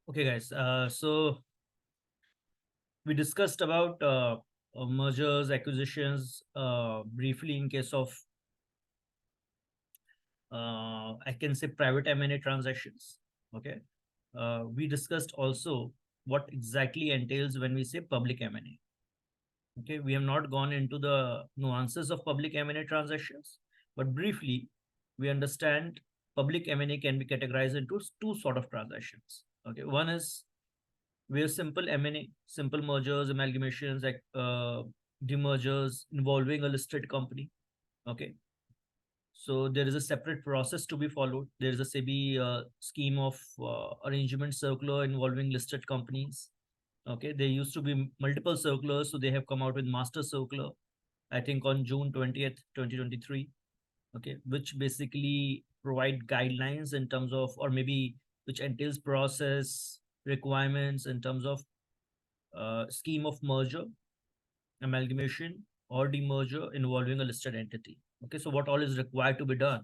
Okay, guys. So we discussed about mergers, acquisitions, briefly in case of I can say private M&A transactions. Okay. We discussed also what exactly entails when we say public M&A. Okay, we have not gone into the nuances of public M&A transactions, but briefly we understand public M&A can be categorized into two sort of transactions. Okay, one is where simple M&A, simple mergers, amalgamations, like demergers involving a listed company. Okay, so there is a separate process to be followed. There is a SEBI scheme of arrangement circular involving listed companies. Okay, there used to be multiple circulars, so they have come out with master circular, I think on June 20th, 2023. Okay, which basically provide guidelines in terms of, or maybe which entails process requirements in terms of scheme of merger, amalgamation, or demerger involving a listed entity. Okay, so what all is required to be done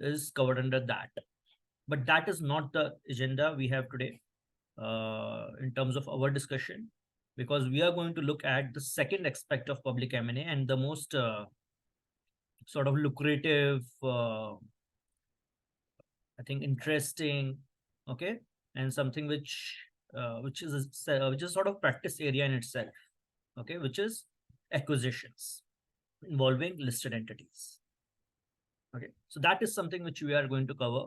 is covered under that. But that is not the agenda we have today in terms of our discussion, because we are going to look at the second aspect of public M&A and the most sort of lucrative, I think interesting, okay, and something which is sort of practice area in itself, okay, which is acquisitions involving listed entities. Okay, so that is something which we are going to cover,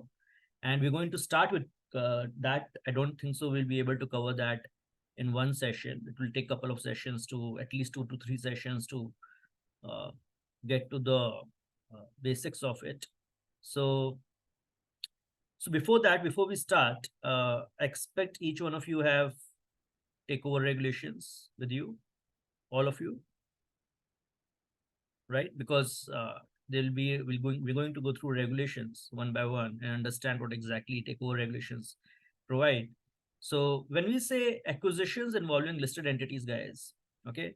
and we're going to start with that. I don't think so we'll be able to cover that in one session. It will take a couple of sessions, to at least 2 to 3 sessions to uh, get to the basics of it. So before that, before we start, I expect each one of you have takeover regulations with you, all of you, right? Because there'll be we're going to go through regulations one by one and understand what exactly takeover regulations provide. So when we say acquisitions involving listed entities, guys, okay,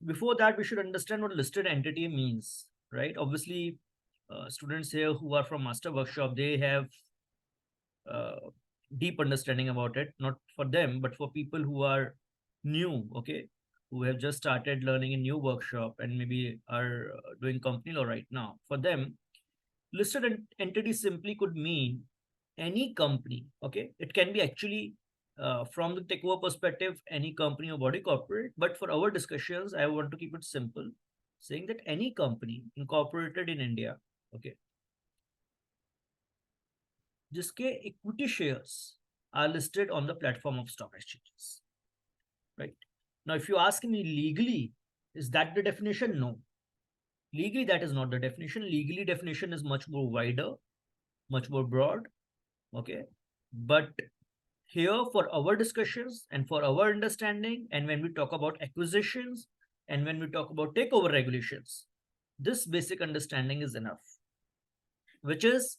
before that we should understand what listed entity means, right? Obviously, students here who are from master workshop, they have uh, deep understanding about it, not for them but for people who are new, okay, who have just started learning in new workshop and maybe are doing company law right now. For them, listed entity simply could mean any company. Okay, it can be actually from the takeover perspective any company or body corporate, but for our discussions I want to keep it simple, saying that any company incorporated in India, okay, जिसके equity shares are listed on the platform of stock exchanges, right? Now, if you ask me legally, is that the definition? No. Legally, that is not the definition. Legally, definition is much more wider, much more broad, okay? But here, for our discussions and for our understanding, and when we talk about acquisitions and when we talk about takeover regulations, this basic understanding is enough, which is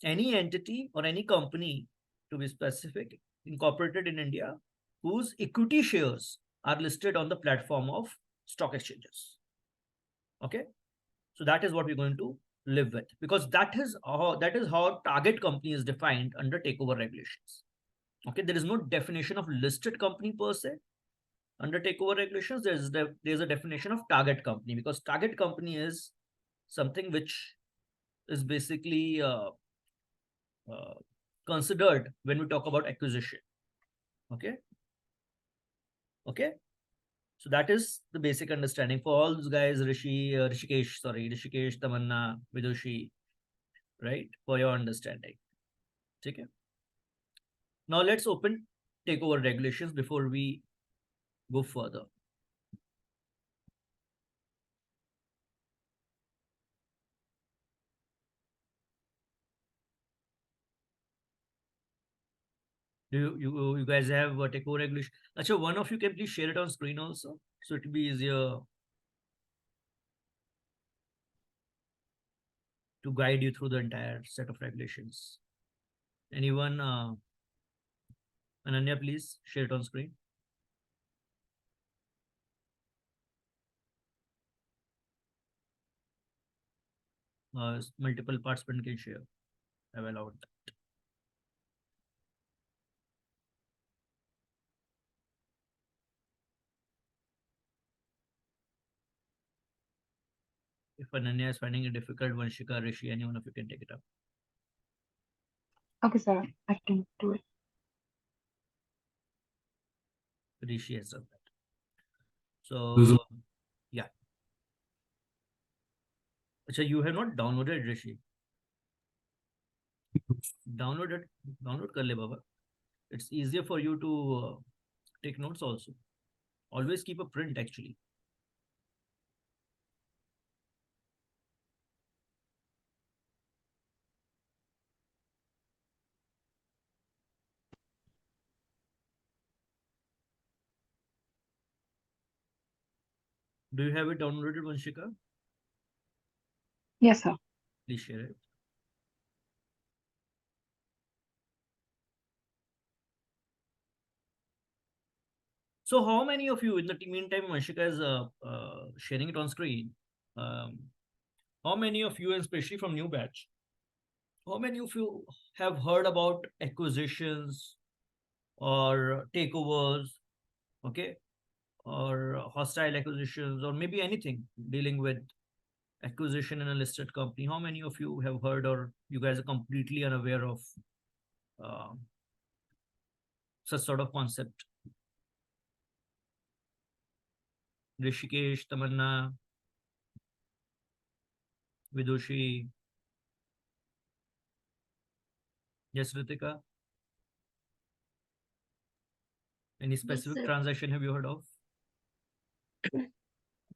any entity or any company, to be specific, incorporated in India, whose equity shares are listed on the platform of stock exchanges. Okay, so that is what we're going to live with, because that is how target company is defined under takeover regulations. Okay, there is no definition of listed company per se under takeover regulations. There's a definition of target company, because target company is something which is basically uh, considered when we talk about acquisition. Okay, okay. So that is the basic understanding for all those guys, Rishikesh, Tamanna, Vidushi, right? For your understanding. Okay. Now let's open takeover regulations before we go further. Do you guys have a takeover regulation? Actually, one of you can please share it on screen also, so it will be easier to guide you through the entire set of regulations. Anyone, Ananya, please share it on screen. Multiple participants can share. I've allowed that. if Ananya is finding it difficult, Vanshika, Rishi, any one of you can take it up. Okay, sir. I can do it. Rishi has done that. So, yeah. Achha, you have not downloaded Rishi. Download it. Download kar le baba. It's easier for you to take notes also. Always keep a print actually. Do you have it downloaded, Vanshika? Yes, sir. Please share it. So how many of you, in the meantime, Vanshika is sharing it on screen. Um, how many of you, especially from new batch, how many of you have heard about acquisitions or takeovers, okay, or hostile acquisitions, or maybe anything dealing with acquisition in a listed company? How many of you have heard, or you guys are completely unaware of uh, such sort of concept? Rishikesh, Tamanna, Vidushi, yes, Ritika. Any Yes, specific sir. transaction have you heard of?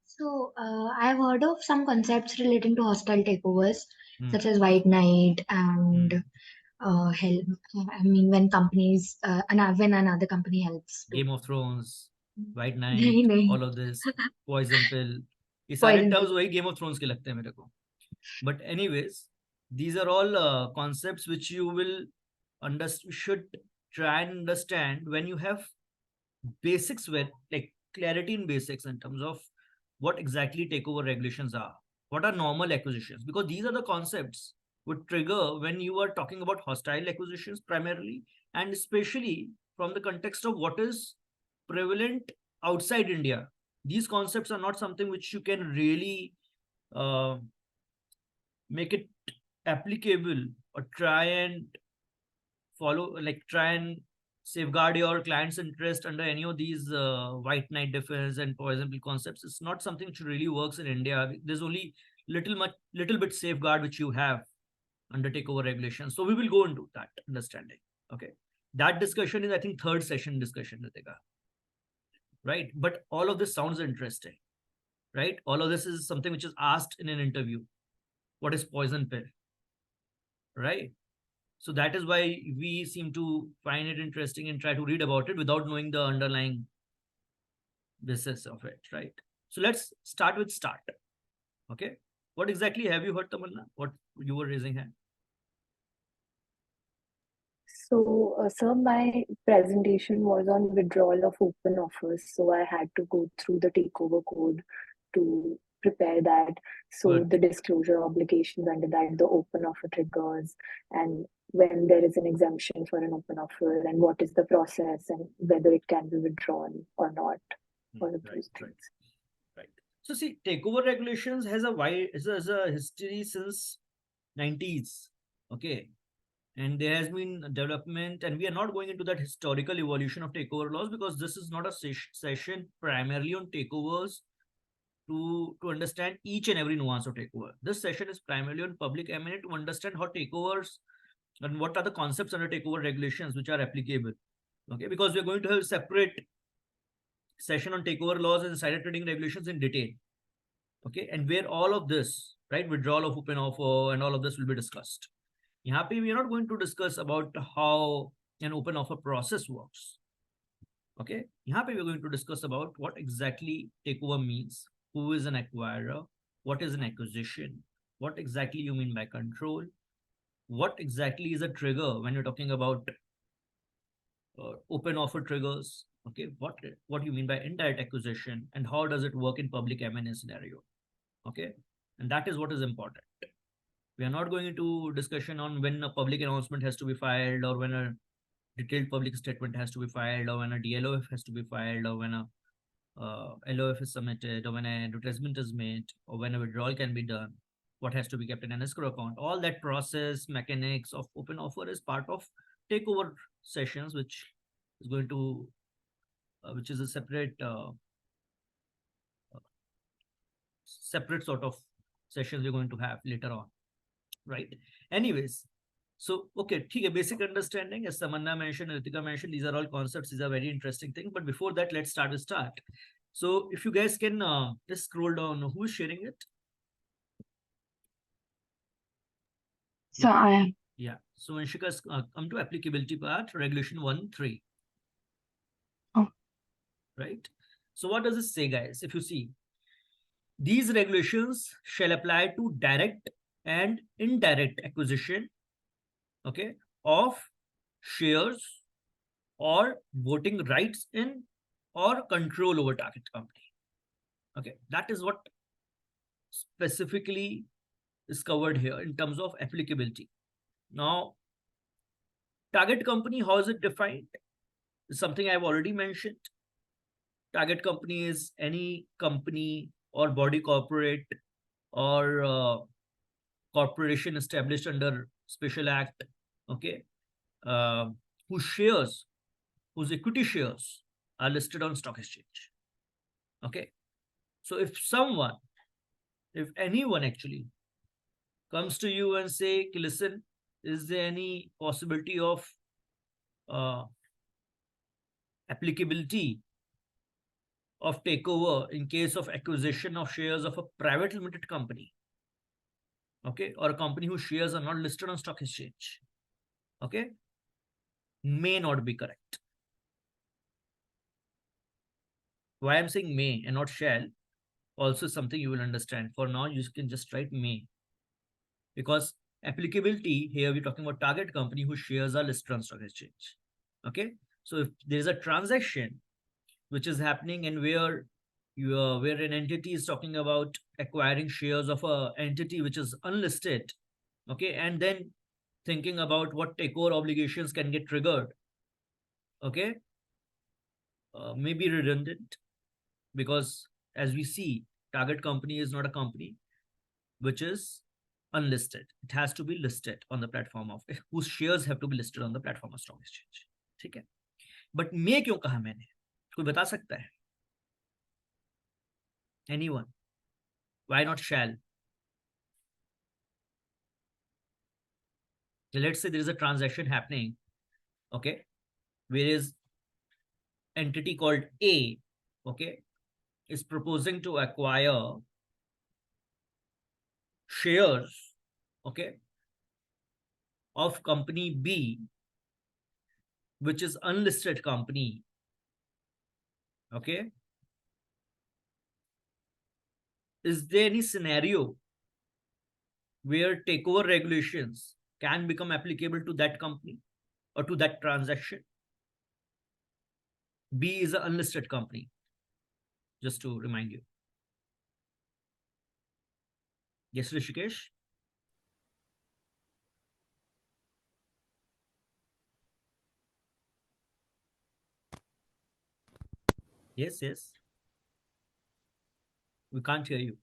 So, I've heard of some concepts relating to hostile takeovers, Hmm. such as White Knight and help. I mean, when companies, when another company helps to. Game of Thrones, White नहीं Knight, नहीं all of this, Poison Pill. ये सारे Poison terms pill. वही Game of Thrones के लगते हैं मेरे को. But anyways, these are all concepts which you will should try and understand when you have basics, with like clarity in basics in terms of what exactly takeover regulations are, what are normal acquisitions, because these are the concepts would trigger when you are talking about hostile acquisitions primarily, and especially from the context of what is prevalent outside India. These concepts are not something which you can really uh, make it applicable or try and follow, like try and safeguard your client's interest under any of these white knight defense and poison pill concepts. It's not something which really works in India. There's only little bit safeguard which you have under takeover regulations. So we will go into that understanding. Okay. That discussion is, I think, third session discussion, Ritika. Right. But all of this sounds interesting. Right. All of this is something which is asked in an interview. What is poison pill? Right. So that is why we seem to find it interesting and try to read about it without knowing the underlying basis of it, right? So let's start with start. Okay. What exactly have you heard, Tamanna? What you were raising hand? So, sir, my presentation was on withdrawal of open offers. So I had to go through the takeover code to prepare that. So Good. the disclosure obligations under that, the open offer triggers, and when there is an exemption for an open offer, and what is the process, and whether it can be withdrawn or not. All of Right, those right, things. right. So see, takeover regulations has a wide has a history since 90s. Okay. And there has been development, and we are not going into that historical evolution of takeover laws because this is not a session primarily on takeovers to understand each and every nuance of takeover. This session is primarily on public M&A to understand how takeovers and what are the concepts under takeover regulations which are applicable. Okay, because we're going to have a separate session on takeover laws and insider trading regulations in detail. Okay, and where all of this, right, withdrawal of open offer and all of this will be discussed. Happy, we are not going to discuss about how an open offer process works. Okay, happy, we're going to discuss about what exactly takeover means, who is an acquirer, what is an acquisition, what exactly you mean by control, what exactly is a trigger when you're talking about open offer triggers. Okay, what you mean by indirect acquisition, and how does it work in public M&A scenario. Okay, and that is what is important. We are not going into discussion on when a public announcement has to be filed, or when a detailed public statement has to be filed, or when a DLOF has to be filed, or when a LOF is submitted, or when an advertisement is made, or when a withdrawal can be done, what has to be kept in an escrow account. All that process mechanics of open offer is part of takeover sessions, which is going to, which is a separate sort of sessions we're going to have later on, right? Anyways, so okay, basic understanding, as Samanna mentioned, Ritika mentioned, these are all concepts, these are very interesting things. But before that, let's start with start. So if you guys can just scroll down, who is sharing it? So I am. Yeah. So Anshika's come to applicability part, regulation 1.3. Oh. Right. So what does it say, guys? If you see, these regulations shall apply to direct and indirect acquisition, okay, of shares or voting rights in or control over target company. Okay, that is what specifically is covered here in terms of applicability. Now, target company, how is it defined? Is something I've already mentioned. Target company is any company or body corporate or corporation established under special act, okay, uh, whose shares, whose equity shares are listed on stock exchange. Okay, so if anyone actually comes to you and say, listen, is there any possibility of uh, applicability of takeover in case of acquisition of shares of a private limited company, okay, or a company whose shares are not listed on stock exchange, okay, may not be correct. Why I'm saying may and not shall also something you will understand. For now, you can just write may, because applicability here we're talking about target company whose shares are listed on stock exchange. Okay, so if there's a transaction which is happening and where where an entity is talking about acquiring shares of a entity which is unlisted, okay, and then thinking about what takeover obligations can get triggered, okay, may be redundant, because as we see, target company is not a company which is unlisted. It has to be listed on the platform of, whose shares have to be listed on the platform of stock exchange. ठीक है, but मे क्यों कहा मैंने, कोई बता सकता है? Anyone? Why not shall? Let's say there is a transaction happening, okay, where is entity called A, okay, is proposing to acquire shares, okay, of company B, which is unlisted company, okay. Is there any scenario where takeover regulations can become applicable to that company or to that transaction? B is an unlisted company, just to remind you. Yes, Rishikesh? Yes, yes. We can't hear you.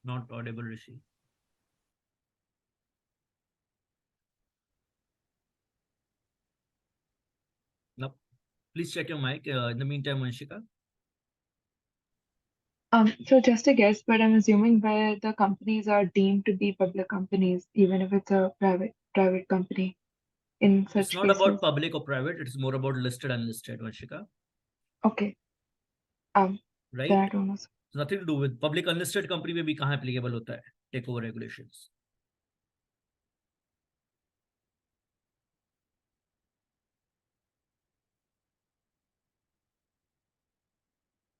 Not audible, Rishi. No. Please check your mic. In the meantime, Vanshika. So just a guess, but I'm assuming where the companies are deemed to be public companies, even if it's a private company. In It's such not cases, about public or private. It's more about listed, unlisted, Vanshika. okay. Right? Then I don't know. It's nothing to do with public unlisted company में भी कहाँ applicable होता है takeover regulations.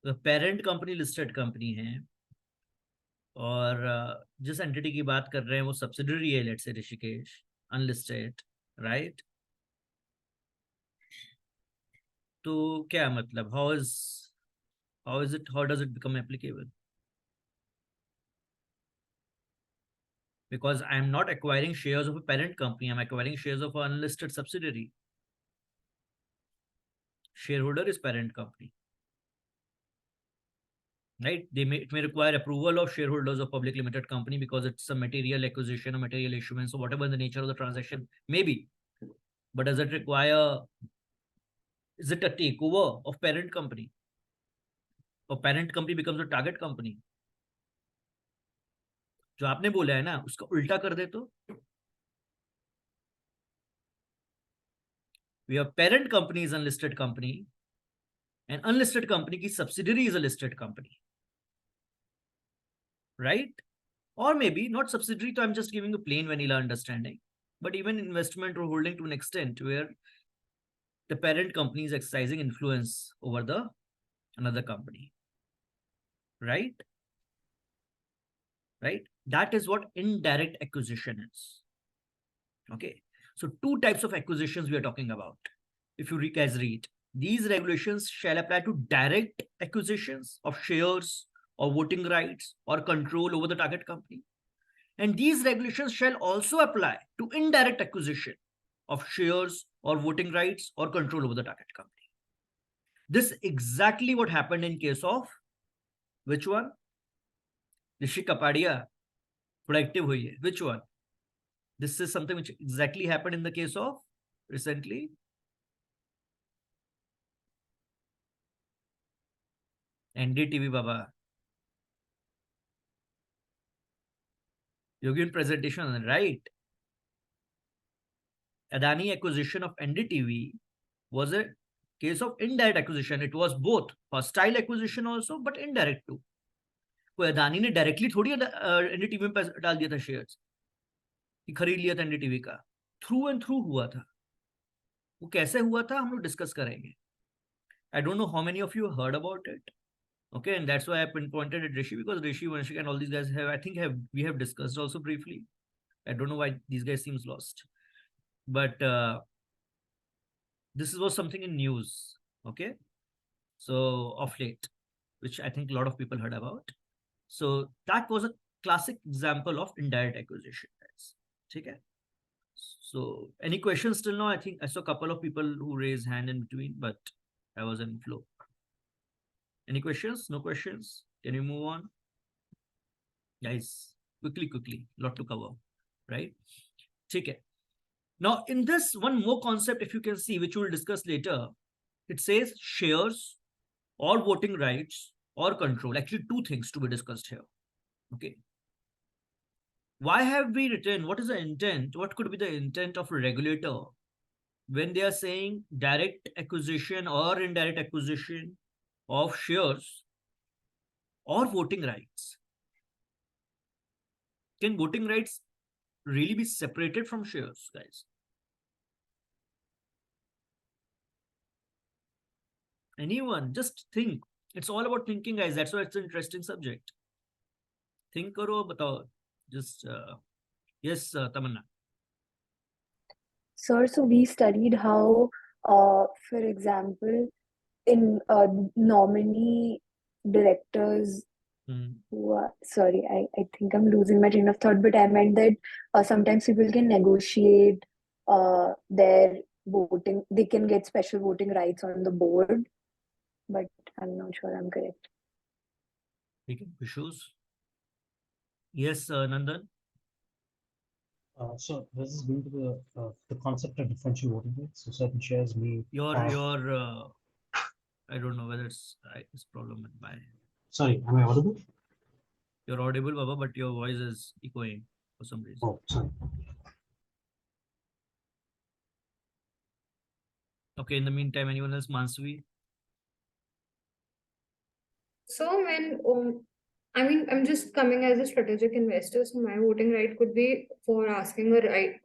The parent company listed company है और जिस entity की बात कर रहे हैं वो subsidiary है, let's say Rishikesh, unlisted, right? तो क्या मतलब, how does it become applicable? Because I am not acquiring shares of a parent company, I'm acquiring shares of an unlisted subsidiary. shareholder is parent company. Right? It may require approval of shareholders of public limited company because it's a material acquisition or material issuance or whatever the nature of the transaction may be. But does it require, is it a takeover of parent company? Or parent company becomes a target company? जो आपने बोला है ना उसका उल्टा कर दे तो we have parent company is unlisted company and unlisted company की subsidiary is a listed company, right? Or maybe not subsidiary, so I'm just giving a plain vanilla understanding, but even investment or holding to an extent where the parent company is exercising influence over the another company, right? Right? That is what indirect acquisition is. Okay. So two types of acquisitions we are talking about. If you guys read, these regulations shall apply to direct acquisitions of shares or voting rights or control over the target company. And these regulations shall also apply to indirect acquisition of shares or voting rights or control over the target company. This is exactly what happened in case of which one? Rishi Kapadia, productive hui hai. Which one? This is something which exactly happened in the case of recently. NDTV Baba. You're giving presentation, right? Adani acquisition of NDTV was a case of indirect acquisition. It was both hostile acquisition also, but indirect too. कोई अदानी ने directly थोड़ी NDTV में पैसा डाल दिया था shares कि खरीद लिया था एनडीटीवी का, थ्रू एंड थ्रू हुआ था. वो कैसे हुआ था हम लोग डिस्कस करेंगे. I don't know how many of you heard about it. Okay, and that's why I pinpointed at Rishi, because Rishi, Vanshik, and all these guys we have discussed also briefly. I don't know why these guys seems lost, but this was something in news. Okay, so of late, which I think a lot of people heard about. So that was a classic example of indirect acquisition, guys. Okay. So any questions till now? I think I saw a couple of people who raised hand in between, but I was in flow. Any questions? No questions? Can we move on? Guys, quickly, lot to cover, right? Okay. Now, in this one more concept, if you can see, which we'll discuss later, it says shares or voting rights or control. Actually, two things to be discussed here. Okay. Why have we written? What is the intent? What could be the intent of a regulator when they are saying direct acquisition or indirect acquisition of shares or voting rights? Can voting rights really be separated from shares, guys? Anyone? Just think. It's all about thinking, guys. That's why it's an interesting subject. Think karo, batao. Just yes, Tamanna. Sir, so we studied how, for example, in nominee directors who are, sorry, I think I'm losing my train of thought, but I meant that sometimes people can negotiate their voting, they can get special voting rights on the board, but I'm not sure I'm correct. Issues? Yes, Nandan. So this is going to the concept of differential voting rights. So certain shares may Your I don't know whether it's problem with my. Sorry, am I audible? You're audible, Baba, but your voice is echoing for some reason. Oh, sorry. Okay, in the meantime, anyone else? Mansavi? So when I'm just coming as a strategic investor, so my voting right could be for asking a right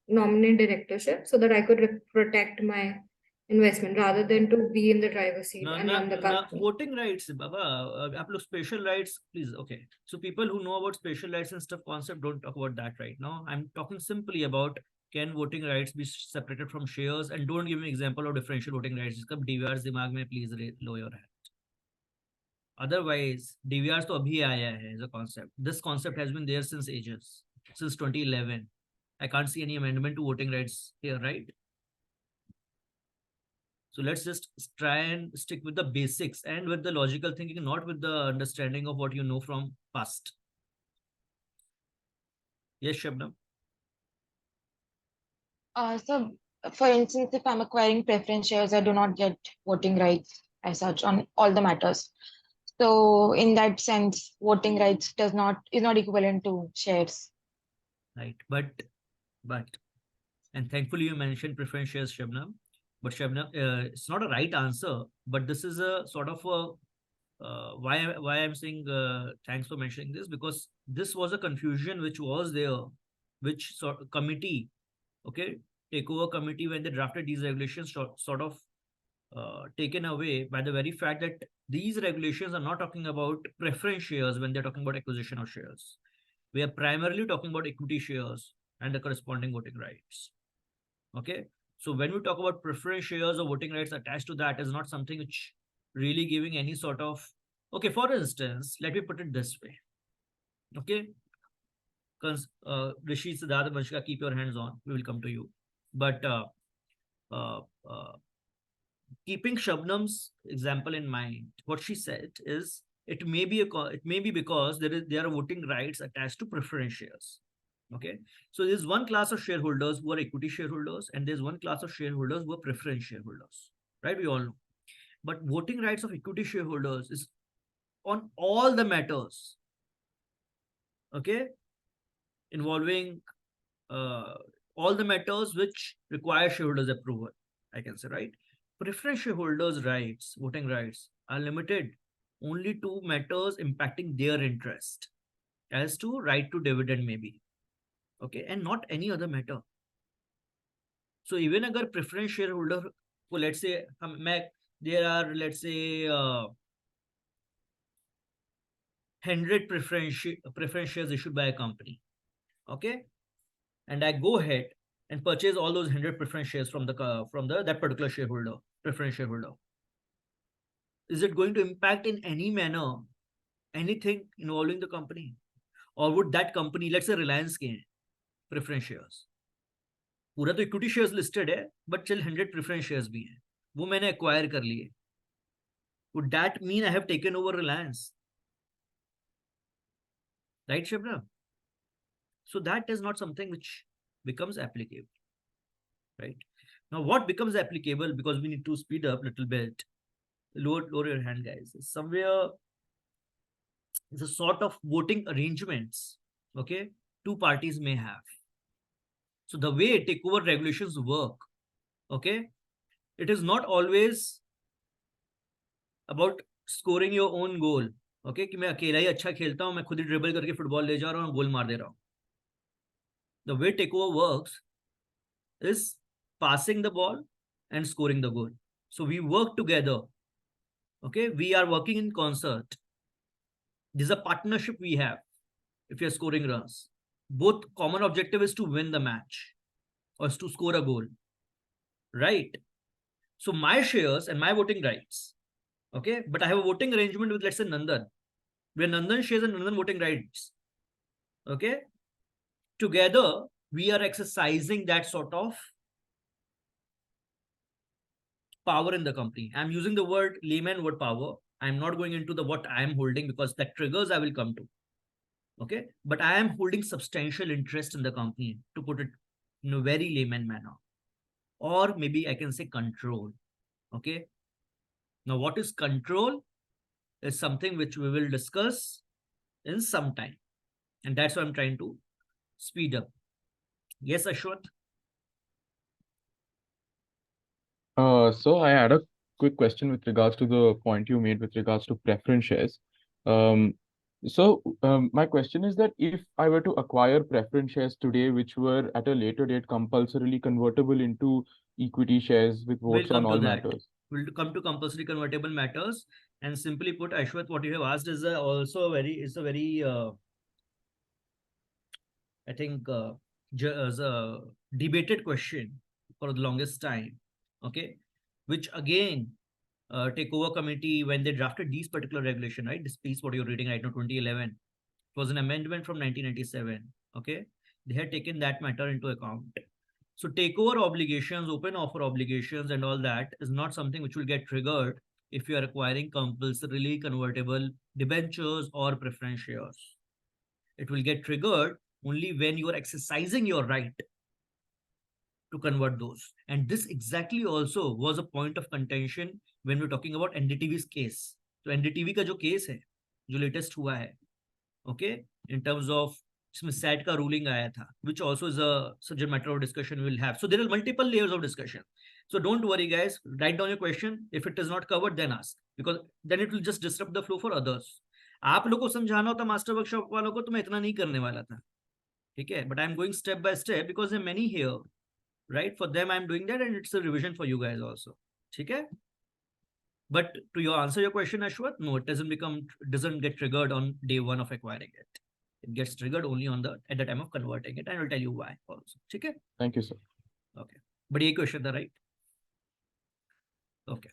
nominee directorship so that I could protect my investment rather than to be in the driver's seat and run the company. Voting rights, Baba. Special rights, please. Okay. So people who know about special rights and stuff concept don't talk about that right now. I'm talking simply about can voting rights be separated from shares, and don't give me example of differential voting rights. Jisका DVR's दिमाग में please lower your hand. Otherwise, DVRs तो अभी आया है as a concept. This concept has been there since ages, since 2011. I can't see any amendment to voting rights here, right? So let's just try and stick with the basics and with the logical thinking, not with the understanding of what you know from past. Yes, Shabnam? So, for instance, if I'm acquiring preference shares, I do not get voting rights as such on all the matters. So, in that sense, voting rights is not equivalent to shares. Right. But, and thankfully you mentioned preference shares, Shabnam. But Shabnam, it's not a right answer, but this is a sort of a why I'm saying thanks for mentioning this, because this was a confusion which was there, which sort of committee, okay, takeover committee, when they drafted these regulations, sort of taken away by the very fact that these regulations are not talking about preference shares when they're talking about acquisition of shares. We are primarily talking about equity shares and the corresponding voting rights. Okay, so when we talk about preference shares or voting rights attached to that, is not something which really giving any sort of, okay, for instance, let me put it this way. Okay, Rishi, Siddharth, Vanshika, keep your hands on, we will come to you. But uh, uh, keeping Shabnam's example in mind, what she said is it may be because there are voting rights attached to preference shares. Okay, so there's one class of shareholders who are equity shareholders, and there's one class of shareholders who are preference shareholders, right? We all know. But voting rights of equity shareholders is on all the matters, okay, involving all the matters which require shareholders approval, I can say, right? Preference shareholders' rights, voting rights, are limited only to matters impacting their interest, as to right to dividend maybe, okay, and not any other matter. So even अगर preference shareholder को let's say there are let's say 100 preference shares issued by a company, okay, and I go ahead and purchase all those 100 preference shares from that particular shareholder, preference shareholder. Is it going to impact in any manner anything involving the company, or would that company, let's say Reliance के preference shares, पूरा तो equity shares listed है but चल 100 preference shares भी हैं, वो मैंने acquire कर लिए, would that mean I have taken over Reliance? Right, Shibna? So that is not something which becomes applicable, right? Now what becomes applicable, because we need to speed up a little bit, lower your hand, guys, is somewhere it's a sort of voting arrangements, okay, two parties may have. So the way takeover regulations work, okay, it is not always about scoring your own goal, okay, कि मैं अकेला ही अच्छा खेलता हूं, मैं खुद ही dribble करके football ले जा रहा हूं, गोल मार दे रहा हूं. The way takeover works is passing the ball and scoring the goal. So we work together, okay, we are working in concert. This is a partnership we have. If you're scoring runs, both common objective is to win the match or is to score a goal, right? So my shares and my voting rights, okay, but I have a voting arrangement with, let's say, Nandan, where Nandan shares and Nandan voting rights, okay, together we are exercising that sort of power in the company. I'm using the word layman word power. I'm not going into the what I am holding, because that triggers I will come to, okay, but I am holding substantial interest in the company, to put it in a very layman manner, or maybe I can say control, okay. Now what is control is something which we will discuss in some time, and that's why I'm trying to speed up. Yes, Ashwat? So I had a quick question with regards to the point you made with regards to preference shares. My question is that if I were to acquire preference shares today, which were at a later date compulsorily convertible into equity shares with votes on all matters. We'll come to compulsory convertible matters, and simply put, Ashwat, what you have asked is also a very I think debated question for the longest time, okay, which again takeover committee, when they drafted these particular regulation, right, this piece what you're reading right now, 2011, it was an amendment from 1997, okay, they had taken that matter into account. So takeover obligations, open offer obligations, and all that is not something which will get triggered if you are acquiring compulsorily convertible debentures or preference shares. It will get triggered only when you are exercising your right to convert those. And this exactly also was a point of contention when we're talking about NDTV's case. So NDTV का जो case है, जो latest हुआ है, okay, in terms of इसमें SAT का ruling आया था, which also is a subject matter of discussion we'll have. So there are multiple layers of discussion. So don't worry, guys. Write down your question. If it is not covered, then ask, because then it will just disrupt the flow for others. आप लोगों को समझाना होता master workshop वालों को, तो मैं इतना नहीं करने वाला था, ठीक है? But I'm going step by step because there are many here, right? For them, I'm doing that, and it's a revision for you guys also, ठीक है? But to answer your question, Ashwath, no, it doesn't get triggered on day one of acquiring it. It gets triggered only at the time of converting it, and I will tell you why also. Okay? Thank you, sir. Okay. But ये question था, right? Okay.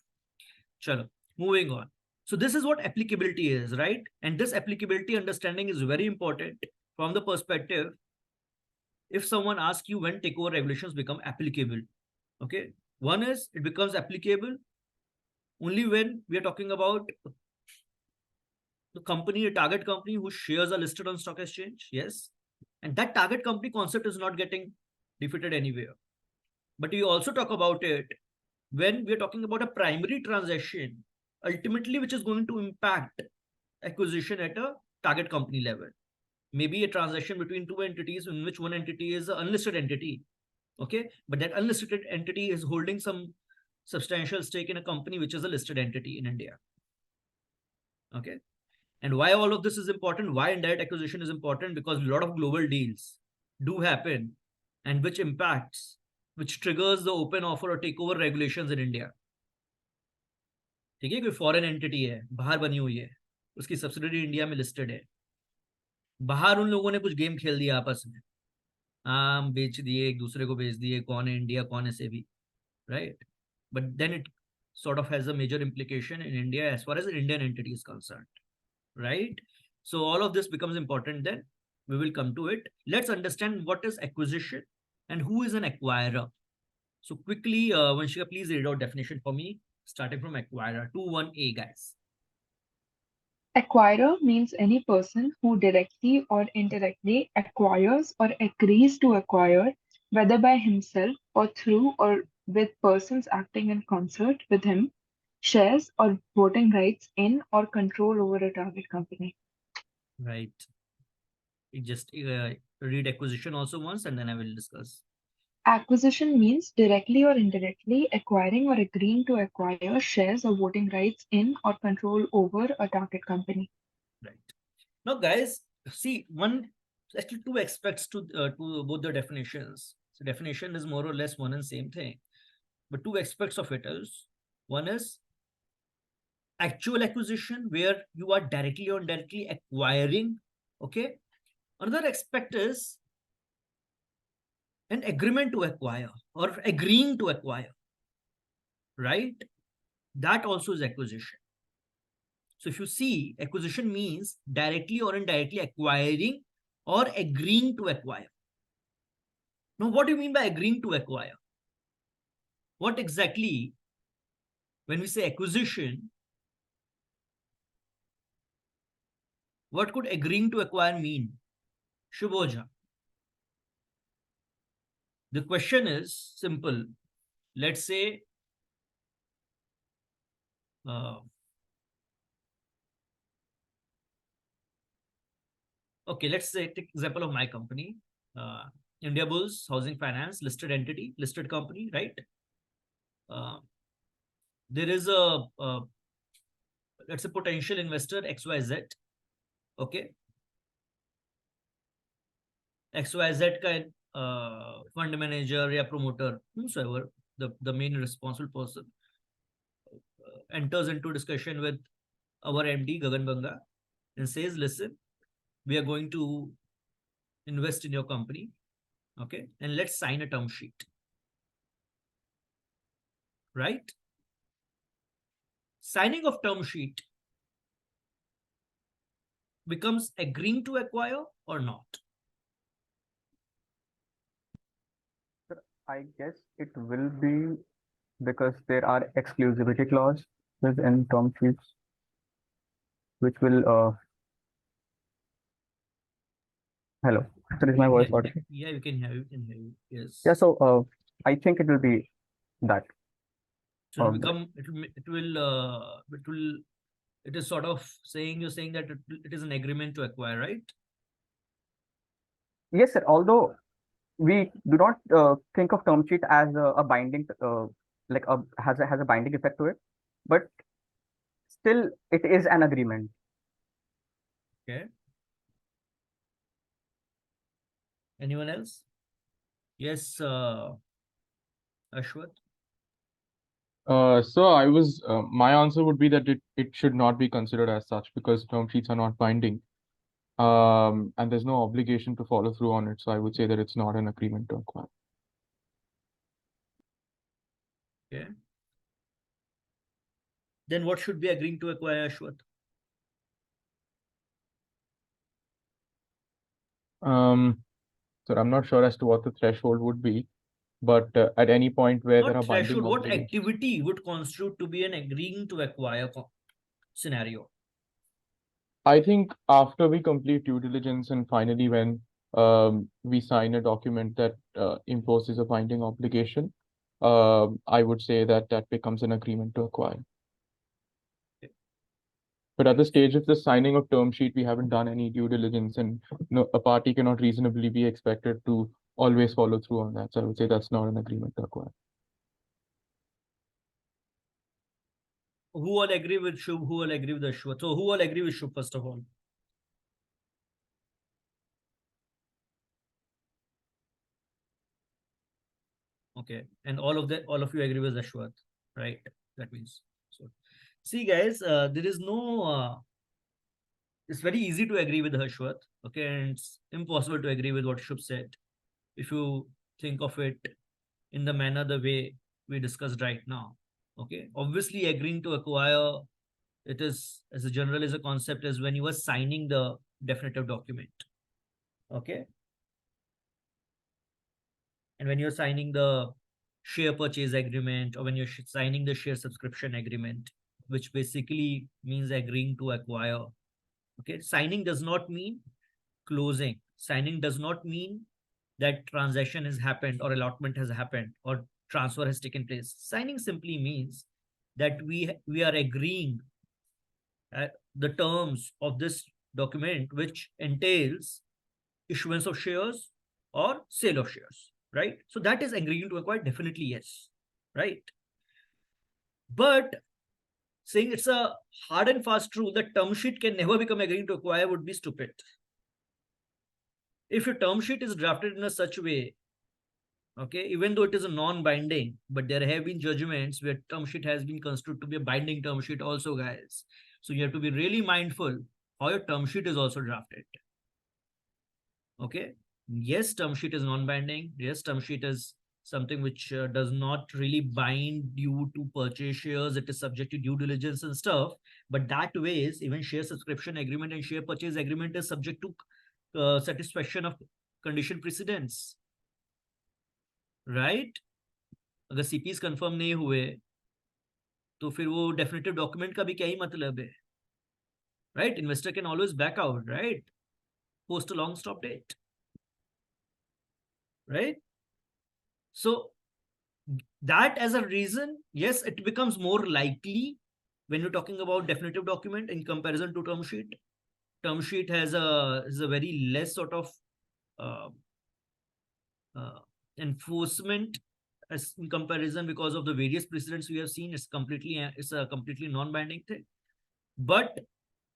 Chalo, moving on. So this is what applicability is, right? And this applicability understanding is very important from the perspective if someone asks you when takeover regulations become applicable. Okay. One is it becomes applicable only when we are talking about the company, a target company whose shares are listed on stock exchange. Yes. And that target company concept is not getting defeated anywhere. But we also talk about it when we're talking about a primary transaction, ultimately, which is going to impact acquisition at a target company level. Maybe a transaction between two entities in which one entity is an unlisted entity. Okay. But that unlisted entity is holding some substantial stake in a company which is a listed entity in India. Okay. And why all of this is important, why indirect acquisition is important, because a lot of global deals do happen and which triggers the open offer or takeover regulations in India. ठीक है, कोई foreign entity है, बाहर बनी हुई है, उसकी subsidiary India में लिस्टेड है, बाहर उन लोगों ने कुछ गेम खेल दिया आपस में, आम बेच दिए, एक दूसरे को बेच दिए, कौन है इंडिया, कौन है SEBI, right? But then it sort of has a major implication in India as far as the Indian entity is concerned. Right? So all of this becomes important then. We will come to it. Let's understand what is acquisition and who is an acquirer. So quickly, Vanshika, please read out definition for me, starting from acquirer. 21A, guys. Acquirer means any person who directly or indirectly acquires or agrees to acquire, whether by himself or through or with persons acting in concert with him, shares or voting rights in or control over a target company. Right. You just read acquisition also once and then I will discuss. Acquisition means directly or indirectly acquiring or agreeing to acquire shares or voting rights in or control over a target company. Right. Now, guys, see, actually two aspects to both the definitions. So definition is more or less one and same thing. But two aspects of it is, one is actual acquisition where you are directly or indirectly acquiring. Okay. Another aspect is an agreement to acquire or agreeing to acquire. Right. That also is acquisition. So if you see, acquisition means directly or indirectly acquiring or agreeing to acquire. Now, what do you mean by agreeing to acquire? What exactly, when we say acquisition, what could agreeing to acquire mean? Shubhoja. The question is simple. Let's say, okay, let's say, take example of my company, India Bulls Housing Finance, listed entity, listed company, right? There is let's say potential investor XYZ, okay? XYZ ka fund manager or promoter, whosoever, the main responsible person, enters into discussion with our MD Gagan Banga and says, listen, we are going to invest in your company, okay? And let's sign a term sheet, right? Signing of term sheet becomes agreeing to acquire or not? I guess it will be because there are exclusivity clauses in term sheets, which will hello. So is my voice audible? Yeah, you can hear you. Can hear you. Yes. Yeah. So I think it will be that. So it'll become it is sort of saying you're saying that it is an agreement to acquire, right? Yes, sir. Although we do not think of term sheet as a binding like a has a binding effect to it, but still it is an agreement. Okay. Anyone else? Yes, Ashwath. So my answer would be that it should not be considered as such because term sheets are not binding. And there's no obligation to follow through on it. So I would say that it's not an agreement to acquire. Okay. Then what should be agreeing to acquire, Ashwath? So I'm not sure as to what the threshold would be, but at any point where there are Not binding threshold, what obligations. activity would constitute to be an agreeing to acquire scenario? I think after we complete due diligence and finally when we sign a document that imposes a binding obligation, I would say that that becomes an agreement to acquire. Okay. But at the stage of the signing of term sheet, we haven't done any due diligence, and a party cannot reasonably be expected to always follow through on that. So I would say that's not an agreement to acquire. Who will agree with Shubh? Who will agree with Ashwath? So who will agree with Shubh first of all? Okay, and all of you agree with Ashwath, right? That means so. See, guys, there is no. It's very easy to agree with Ashwath, okay, and it's impossible to agree with what Shubh said. If you think of it in the manner the way we discussed right now, okay. Obviously, agreeing to acquire, it is as a general as a concept is when you are signing the definitive document, okay. And when you're signing the share purchase agreement or when you're signing the share subscription agreement, which basically means agreeing to acquire, okay. Signing does not mean closing. Signing does not mean that transaction has happened or allotment has happened or transfer has taken place. Signing simply means that we are agreeing the terms of this document, which entails issuance of shares or sale of shares, right? So that is agreeing to acquire, definitely yes, right? But saying it's a hard and fast rule that term sheet can never become agreeing to acquire would be stupid. If your term sheet is drafted in a such way, okay, even though it is a non-binding, but there have been judgments where term sheet has been construed to be a binding term sheet also, guys. So you have to be really mindful how your term sheet is also drafted. Okay. Yes, term sheet is non-binding. Yes, term sheet is something which does not really bind you to purchase shares. It is subject to due diligence and stuff. But that ways, even share subscription agreement and share purchase agreement is subject to satisfaction of condition precedents. Right? अगर CPs confirm नहीं हुए तो फिर वो definitive document का भी क्या ही मतलब है, right? Investor can always back out, right? Post a long stop date, right? So that as a reason, yes, it becomes more likely when you're talking about definitive document in comparison to term sheet. Term sheet is a very less sort of enforcement as in comparison because of the various precedents we have seen. It's a completely non-binding thing. But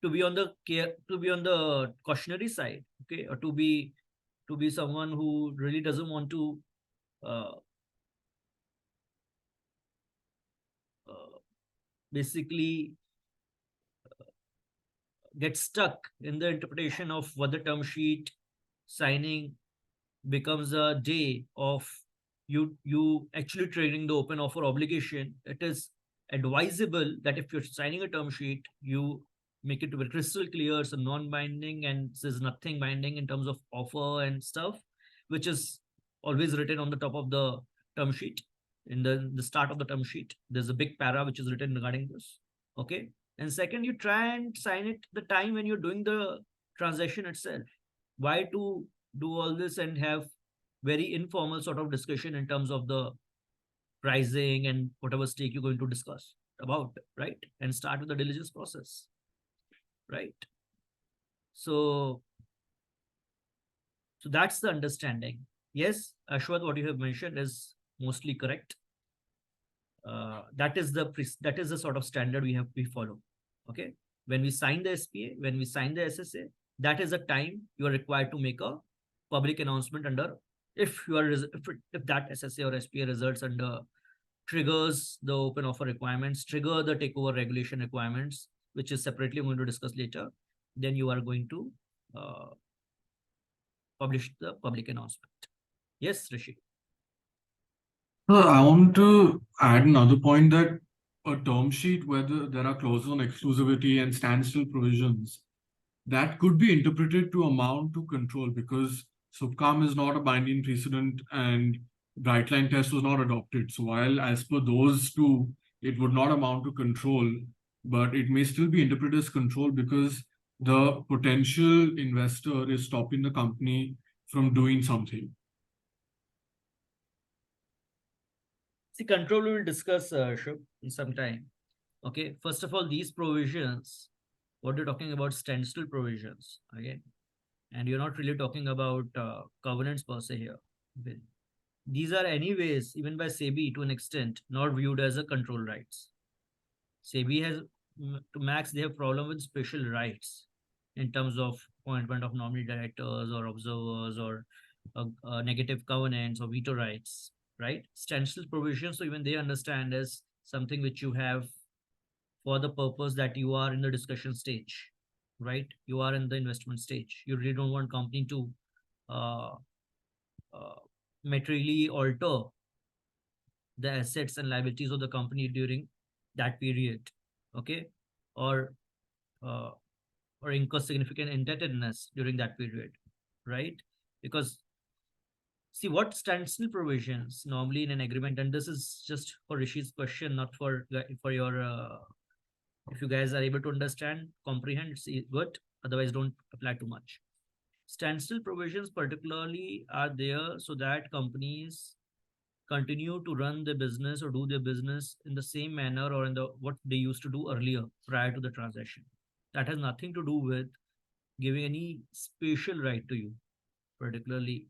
to be on the cautionary side, okay, or to be someone who really doesn't want to basically get stuck in the interpretation of what the term sheet signing becomes a day of you actually trading the open offer obligation. It is advisable that if you're signing a term sheet, you make it very crystal clear, it's a non-binding and there's nothing binding in terms of offer and stuff, which is always written on the top of the term sheet. In the start of the term sheet, there's a big para which is written regarding this. Okay. And second, you try and sign it the time when you're doing the transaction itself. Why to do all this and have very informal sort of discussion in terms of the pricing and whatever stake you're going to discuss about, right? And start with the diligence process, right? So that's the understanding. Yes, Ashwath, what you have mentioned is mostly correct. That is the sort of standard we follow. Okay, when we sign the SPA, when we sign the SSA, that is the time you are required to make a public announcement under, if that SSA or SPA results under triggers the open offer requirements, trigger the takeover regulation requirements, which is separately I'm going to discuss later, then you are going to publish the public announcement. Yes, Rishi. I want to add another point that a term sheet, whether there are clauses on exclusivity and standstill provisions, that could be interpreted to amount to control, because Subcom is not a binding precedent and bright line test was not adopted. So while as per those two, it would not amount to control, but it may still be interpreted as control because the potential investor is stopping the company from doing something. See, control we will discuss, Shubh, in some time. Okay, first of all, these provisions, what you're talking about, standstill provisions, again, and you're not really talking about covenants per se here. These are anyways, even by SEBI to an extent, not viewed as a control rights. SEBI has, to max, they have problem with special rights in terms of appointment of nominee directors or observers or negative covenants or veto rights, right? Standstill provisions, so even they understand as something which you have for the purpose that you are in the discussion stage, right? You are in the investment stage. You really don't want company to materially alter the assets and liabilities of the company during that period, okay? Or incur significant indebtedness during that period, right? Because see, what standstill provisions normally in an agreement, and this is just for Rishi's question, not for your if you guys are able to understand, comprehend, it's good, otherwise don't apply too much. Standstill provisions particularly are there so that companies continue to run their business or do their business in the same manner or in the what they used to do earlier prior to the transaction. That has nothing to do with giving any special right to you, particularly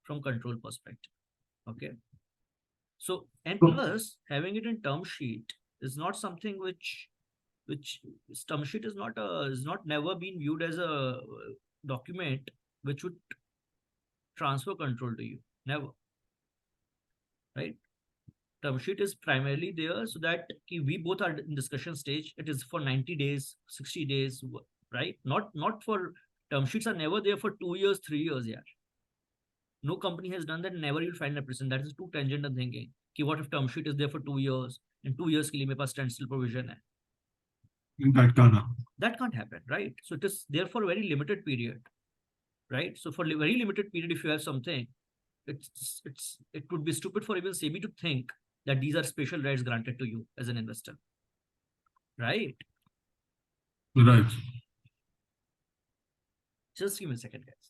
from control perspective. Okay. So, and plus having it in term sheet is not something which term sheet is not never been viewed as a document which would transfer control to you. Never. Right? Term sheet is primarily there so that we both are in discussion stage. It is for 90 days, 60 days, right? Not for term sheets are never there for 2 years, 3 years. Yeah. No company has done that. Never you'll find a precedent. That is too tangent and thinking. What if term sheet is there for 2 years? In 2 years के लिए मेरे पास standstill provision है. That can't happen, right? So it is there for a very limited period, right? So for very limited period, if you have something, it would be stupid for even SEBI to think that these are special rights granted to you as an investor, right? Right. Just give me a second, guys.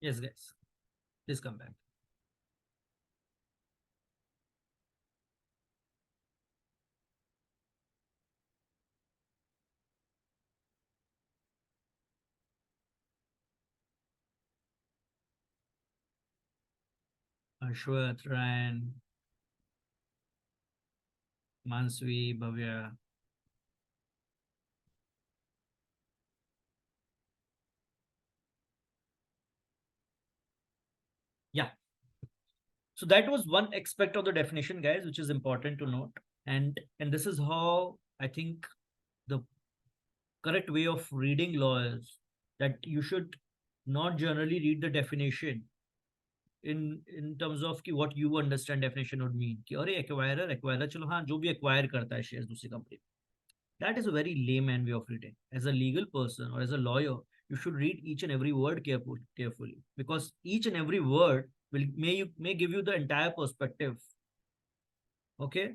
Yes, guys. Please come back. Ashwath, Ryan, Mansvi, Bhavya. Yeah. So that was one aspect of the definition, guys, which is important to note. And this is how I think the correct way of reading law is that you should not generally read the definition in terms of कि what you understand definition would mean कि अरे acquirer चलो हाँ जो भी acquire करता है shares दूसरी company. That is a very layman way of reading. As a legal person or as a lawyer, you should read each and every word carefully because each and every word may give you the entire perspective, okay,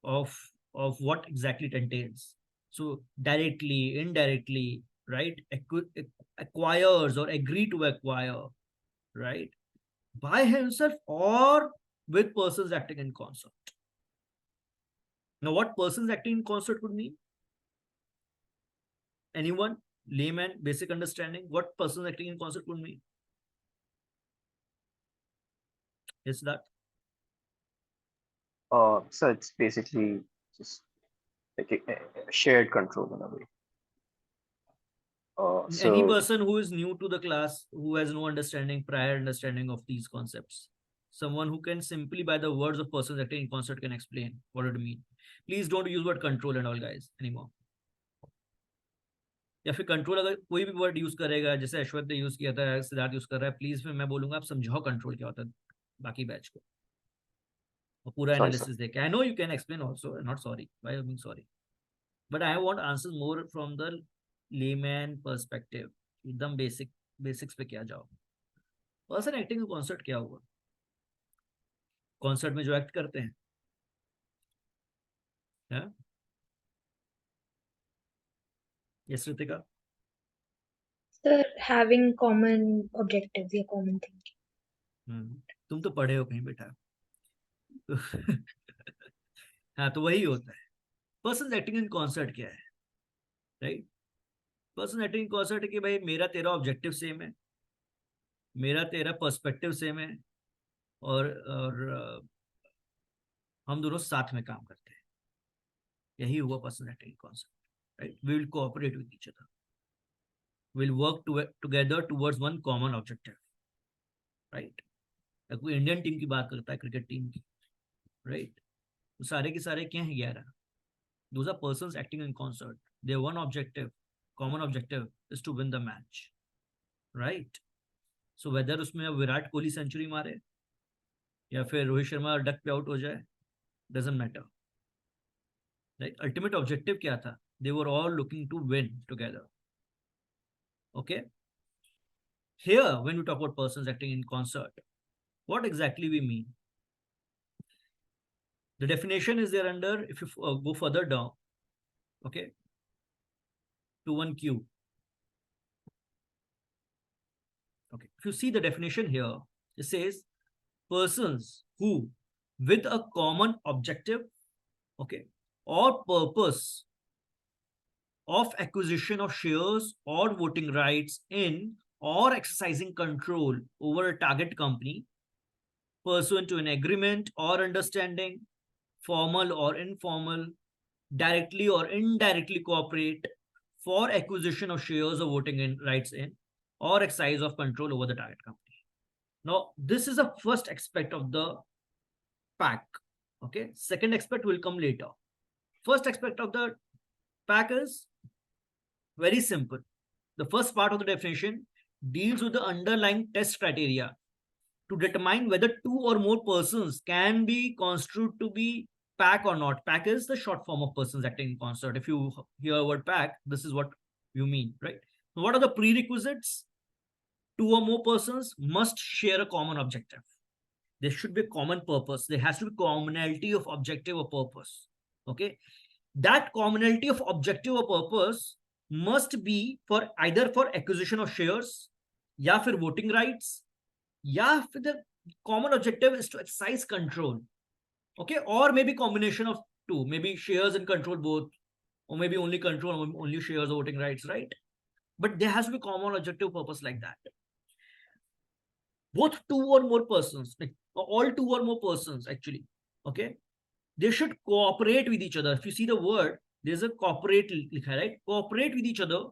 of what exactly it entails. So directly, indirectly, right? Acquires or agree to acquire, right? By himself or with persons acting in concert. Now, what persons acting in concert would mean? Anyone? Layman, basic understanding? What persons acting in concert would mean? Is that? So it's basically just like a shared control in a way. Any So person who is new to the class, who has no prior understanding of these concepts, someone who can simply by the words of persons acting in concert can explain what it means. Please don't use word control and all, guys, anymore. या फिर control अगर कोई भी word use करेगा जैसे अश्वत ने use किया था, सिद्धार्थ यूज कर रहा है, प्लीज फिर मैं बोलूंगा आप समझाओ कंट्रोल क्या होता है बाकी बैच को और पूरा sorry, sir. एनालिसिस देके. I know you can explain also, not sorry, why I am sorry, but I want answer more from the layman perspective. एकदम बेसिक्स पे क्या जाओ. पर्सन एक्टिंग कॉन्सर्ट क्या हुआ? कॉन्सर्ट में जो एक्ट करते हैं, yes Ritika? Sir, having common objectives या common thinking. तुम तो पढ़े हो कहीं बेटा. हाँ तो वही होता है. पर्सन एक्टिंग इन कॉन्सर्ट क्या है, right? Person acting in concert है कि भाई मेरा तेरा ऑब्जेक्टिव सेम है, मेरा तेरा पर्सपेक्टिव सेम है और हम दोनों साथ में काम करते हैं. यही हुआ person acting in concert, right? We will cooperate with each other, will work together towards one common objective, right? कोई इंडियन टीम की बात करता है, क्रिकेट टीम की, राइट? तो सारे के सारे क्या हैं? 11. Those are persons acting in concert. Their one objective, common objective, is to win the match, right? So whether उसमें विराट कोहली सेंचुरी मारे या फिर रोहित शर्मा डक पे आउट हो जाए, doesn't matter, right? Ultimate objective क्या था? They were all looking to win together. Okay. Here, when we talk about persons acting in concert, what exactly we mean? The definition is there under, if you go further down, okay, to 1Q. Okay, if you see the definition here, it says persons who, with a common objective, okay, or purpose of acquisition of shares or voting rights in or exercising control over a target company pursuant to an agreement or understanding, formal or informal, directly or indirectly cooperate for acquisition of shares or voting rights in or exercise of control over the target company. Now, this is the first aspect of the pack. Okay, second aspect will come later. First aspect of the pack is very simple. The first part of the definition deals with the underlying test criteria to determine whether two or more persons can be construed to be pack or not. Pack is the short form of persons acting in concert. If you hear the word pack, this is what you mean, right? So what are the prerequisites? Two or more persons must share a common objective. There should be a common purpose. There has to be commonality of objective or purpose. Okay. That commonality of objective or purpose must be for either for acquisition of shares या फिर voting rights, या फिर the common objective is to exercise control. Okay, or maybe combination of two, maybe shares and control both, or maybe only control, only shares or voting rights, right? But there has to be common objective purpose like that. Both two or more persons, like all two or more persons actually, okay, they should cooperate with each other. If you see the word, there's a cooperate, right? Cooperate with each other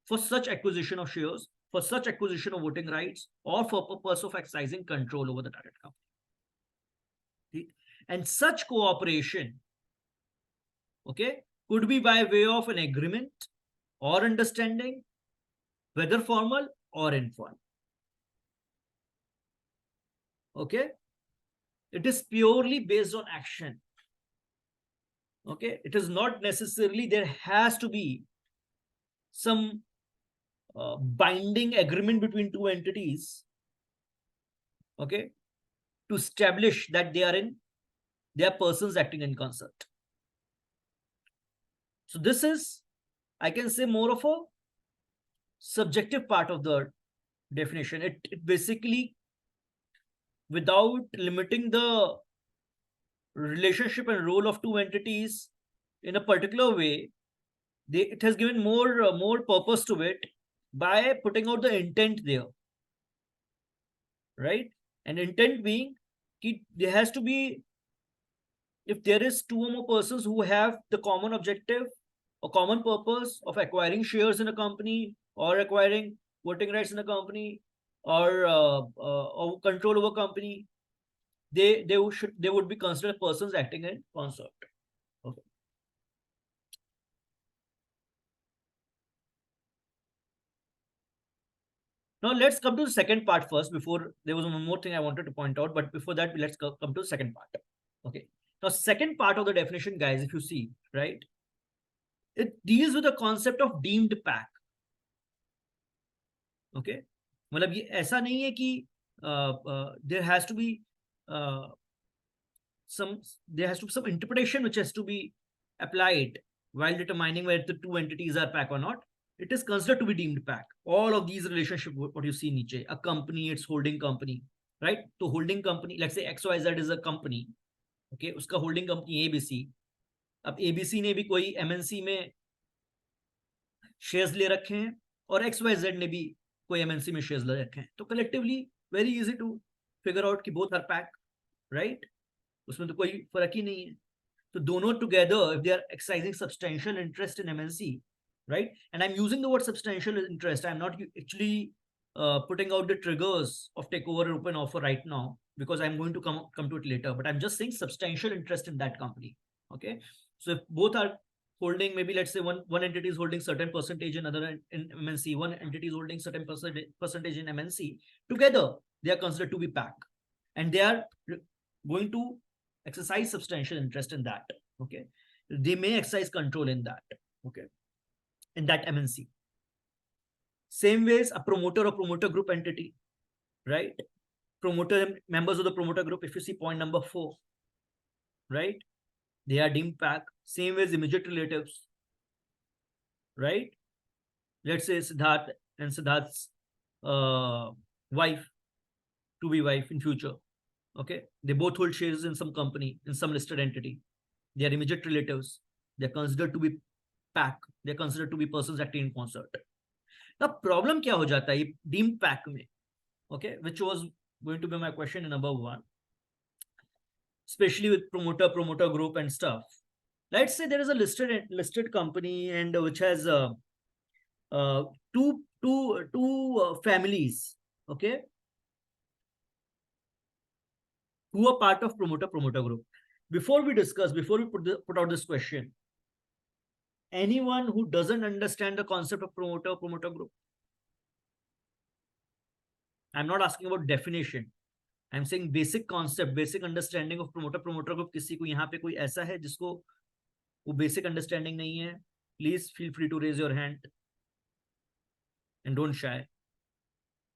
for such acquisition of shares, for such acquisition of voting rights, or for purpose of exercising control over the target company. And such cooperation, okay, could be by way of an agreement or understanding, whether formal or informal. Okay, it is purely based on action. Okay, it is not necessarily there has to be some binding agreement between two entities, okay, to establish that they are persons acting in concert. So this is, I can say, more of a subjective part of the definition. It basically, without limiting the relationship and role of two entities in a particular way, it has given more purpose to it by putting out the intent there, right? And intent being, there has to be, if there is two or more persons who have the common objective or common purpose of acquiring shares in a company or acquiring voting rights in a company or control over company, they would be considered persons acting in concert. Okay. Now let's come to the second part first. Before, there was one more thing I wanted to point out, but before that, let's come to the second part. Okay. Now, second part of the definition, guys, if you see, right, it deals with the concept of deemed pack. Okay, मतलब ये ऐसा नहीं है कि there has to be some interpretation which has to be applied while determining whether the two entities are pack or not. It is considered to be deemed pack. All of these relationships, what you see niche, a company, its holding company, right? So holding company, let's say XYZ is a company, okay, उसका holding company ABC. अब ABC ने भी कोई MNC में shares ले रखे हैं और XYZ ने भी कोई MNC में शेयर्स ले रखे हैं, तो collectively very easy to figure out कि बोथ आर पैक, राइट? उसमें तो कोई फर्क ही नहीं है. तो दोनों together, if they are exercising substantial interest in MNC, right? And I'm using the word substantial interest. I'm not actually putting out the triggers of takeover or open offer right now, because I'm going to come to it later. But I'm just saying substantial interest in that company. Okay. So if both are holding, maybe let's say one entity is holding certain percentage in other in MNC, one entity is holding certain percentage in MNC, together they are considered to be pack, and they are going to exercise substantial interest in that. Okay. They may exercise control in that. Okay. In that MNC. Same ways, a promoter or promoter group entity, right? Promoter, members of the promoter group, if you see point number 4, right? They are deemed pack. Same ways, immediate relatives, right? Let's say Siddharth and Siddharth's wife, to be wife in future. Okay. They both hold shares in some company, in some listed entity. They are immediate relatives. They're considered to be pack. They're considered to be persons acting in concert. Now, problem क्या हो जाता है deemed pack में? Okay, which was going to be my question in number 1, especially with promoter group and stuff. Let's say there is a listed company and which has two families, okay, who are part of promoter group. Before we put out this question, anyone who doesn't understand the concept of promoter group, I'm not asking about definition, I'm saying basic concept, basic understanding of promoter group. किसी को यहाँ पे कोई ऐसा है जिसको वो basic understanding नहीं है, please feel free to raise your hand and don't shy.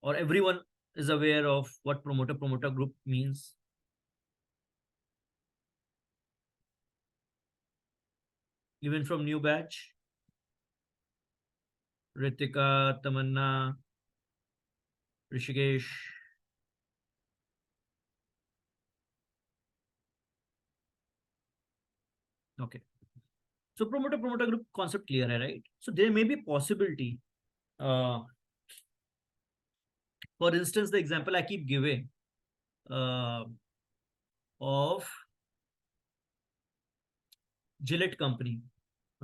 Or everyone is aware of what promoter group means. Even from new batch, Ritika, Tamanna, Rishikesh. Okay. So promoter group concept clear, right? So there may be possibility. For instance, the example I keep giving of Gillette company.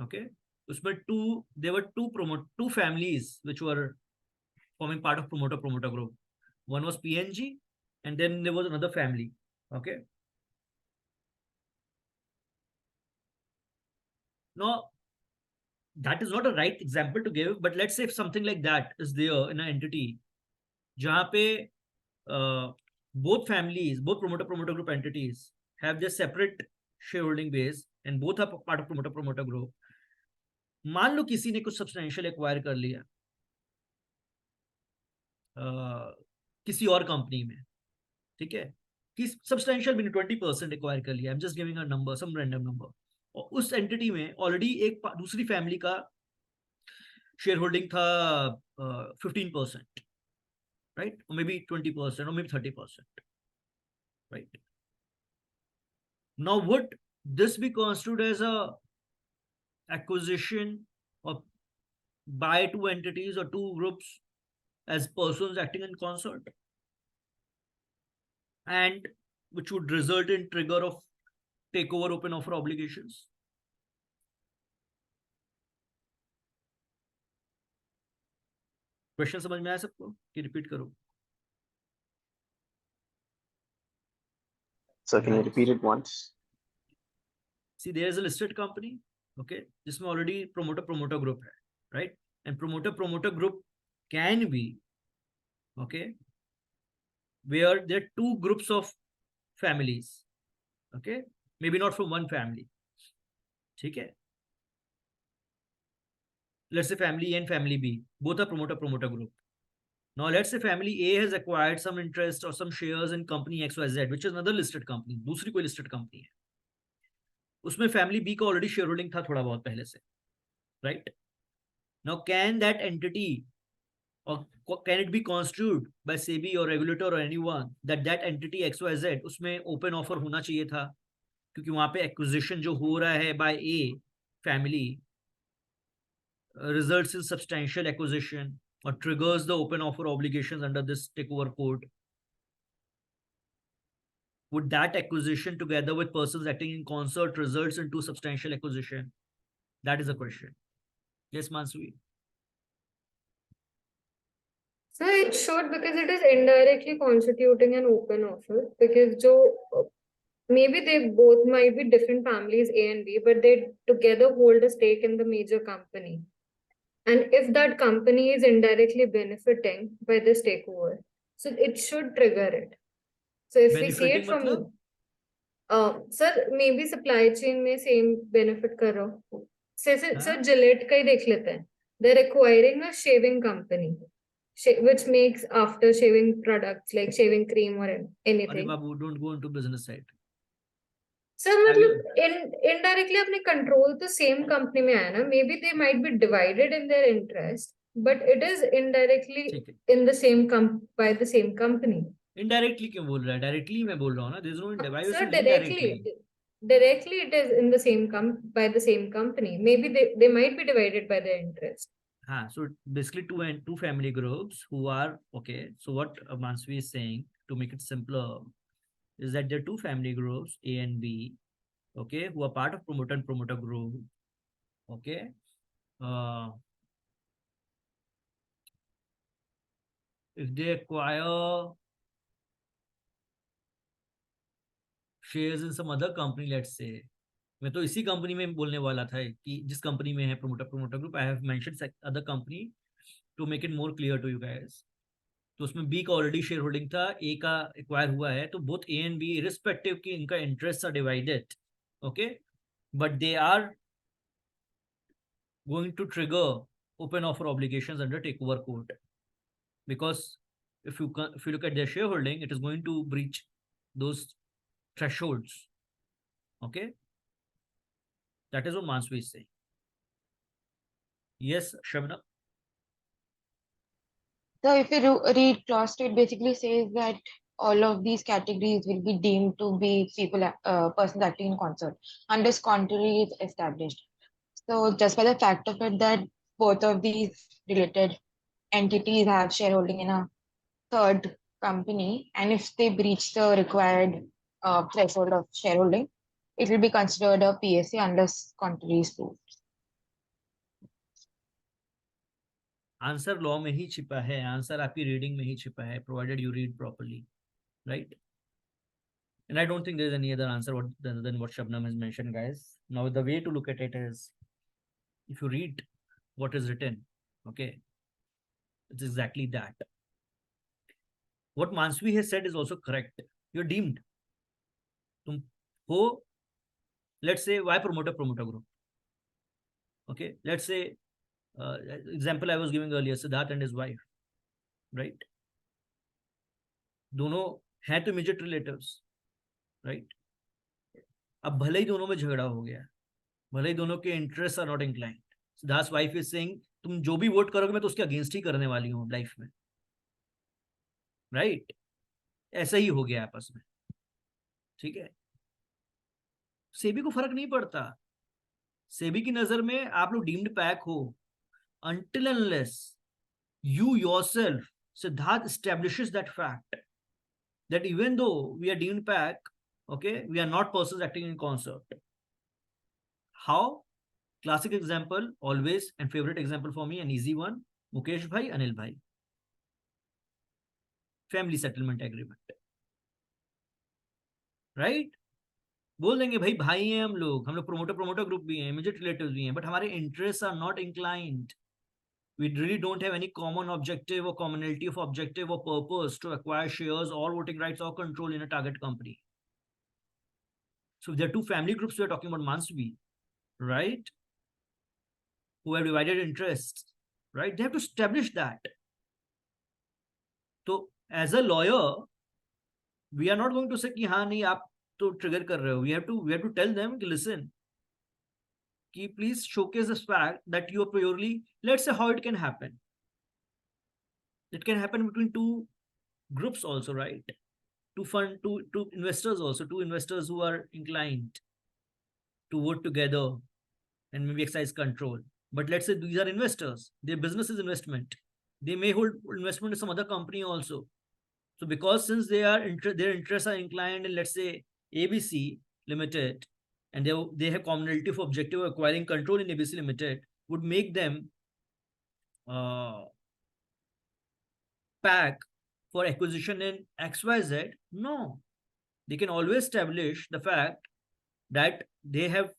Okay. There were two families which were forming part of promoter group. One was PNG, and then there was another family. Okay. Now, that is not a right example to give, but let's say if something like that is there in an entity, जहाँ पे both families, both promoter group entities have their separate shareholding base and both are part of promoter group. मान लो किसी ने कुछ substantial acquire कर लिया किसी और कंपनी में, ठीक है, कि सब्सटेंशियल भी 20% एक्वायर कर लिया, I am just giving a number, some random number, और उस एंटिटी में ऑलरेडी एक दूसरी फैमिली का शेयर होल्डिंग था 15%, right, or maybe 20% or maybe 30%, right? Now would this be constituted as a acquisition or by two entities or two groups as persons acting in concert, and which would result in trigger of takeover open offer obligations? Question समझ में आया सबको कि repeat करो? So can you repeat it once? See, there is a listed company, okay, जिसमें already promoter group है, right? And promoter group can be, okay, where there are two groups of families, okay, maybe not from one family, ठीक है? Let's say family A and family B, both are promoter group. Now let's say family A has acquired some interest or some shares in company XYZ, which is another listed company, दूसरी कोई listed company है, उसमें family B का already shareholding था थोड़ा बहुत पहले से, right? Now can that entity or can it be constituted by SEBI or regulator or anyone that entity XYZ उसमें open offer होना चाहिए था, क्योंकि वहां पे acquisition जो हो रहा है by A family results in substantial acquisition or triggers the open offer obligations under this takeover code? Would that acquisition together with persons acting in concert results into substantial acquisition? That is a question. Yes, Mansui. So it should, because it is indirectly constituting an open offer, because maybe they both might be different families A and B, but they together hold a stake in the major company. And if that company is indirectly benefiting by this takeover, so it should trigger it. So if we see it from sir, maybe supply chain में same benefit कर रहा हूँ. Sir, Gillette का ही देख लेते हैं. They're acquiring a shaving company, which makes after shaving products like shaving cream or anything. Arey babu, don't go into business side. Sir, मतलब indirectly अपने control तो same company में आया ना. Maybe they might be divided in their interest, but it is indirectly in the same by the same company. Indirectly क्यों बोल रहा है? Directly मैं बोल रहा हूँ ना. There is no indirectly. Sir, directly it is in the same by the same company. Maybe they might be divided by their interest. So basically two family groups who are okay. So what Mansvi is saying, to make it simpler, is that there are two family groups A and B, okay, who are part of promoter and promoter group, okay. If they acquire shares in some other company, let's say, मैं तो इसी company में बोलने वाला था कि जिस company में है promoter group, I have mentioned other company to make it more clear to you guys. तो उसमें B का ऑलरेडी शेयर होल्डिंग था, A का एक्वायर हुआ है, तो both A and B irrespective कि इनका interest are divided, okay, but they are going to trigger open offer obligations under takeover code, because if you look at their shareholding, it is going to breach those thresholds, okay. That is what Mansui is saying. Yes, Shabna. So if you read clause 2, it basically says that all of these categories will be deemed to be persons acting in concert unless contrary is established. So just by the fact of it that both of these related entities have shareholding in a third company, and if they breach the required threshold of shareholding, it will be considered a PSA unless contrary is proved. Answer law में ही छिपा है, answer आपकी reading में ही छिपा है, provided you read properly, right? And I don't think there's any other answer than what Shabnam has mentioned, guys. Now the way to look at it is, if you read what is written, okay, it's exactly that. What Mansvi has said is also correct. You're deemed. तुम हो, let's say, why promoter group? Okay, let's say, example I was giving earlier, Siddharth and his wife, right? दोनों हैं तो immediate relatives, right? अब भले ही दोनों में झगड़ा हो गया, भले ही दोनों के interests are not inclined. Siddharth's wife is saying, तुम जो भी वोट करोगे मैं तो उसके अगेंस्ट ही करने वाली हूँ लाइफ में, राइट? ऐसा ही हो गया आपस में, ठीक है? सेबी को फर्क नहीं पड़ता, सेबी की नजर में आप लोग डीम्ड पैक हो until unless you yourself, Siddharth, establishes that fact that even though we are deemed pack, okay, we are not persons acting in concert. How? Classic example, always, and favorite example for me, an easy one, Mukesh bhai, Anil bhai. Family settlement agreement. Right? बोल देंगे भाई भाई हैं हम लोग promoter group भी हैं, immediate relatives भी हैं, बट हमारे interest are not inclined. We really don't have any common objective or commonality of objective or purpose to acquire shares or voting rights or control in a target company. So if there are two family groups we are talking about Mansvi, right, who have divided interests, right, they have to establish that. So as a lawyer, we are not going to say कि हाँ नहीं आप तो trigger कर रहे हो. We have to tell them कि listen, please showcase this fact that you are purely, let's say how it can happen. It can happen between two groups also, right? Two investors also, two investors who are inclined to vote together and maybe exercise control. But let's say these are investors, their business is investment. They may hold investment in some other company also. So because since their interests are inclined in, let's say, ABC Limited, and they have commonality of objective of acquiring control in ABC Limited, would make them pack for acquisition in XYZ. No, they can always establish the fact that they have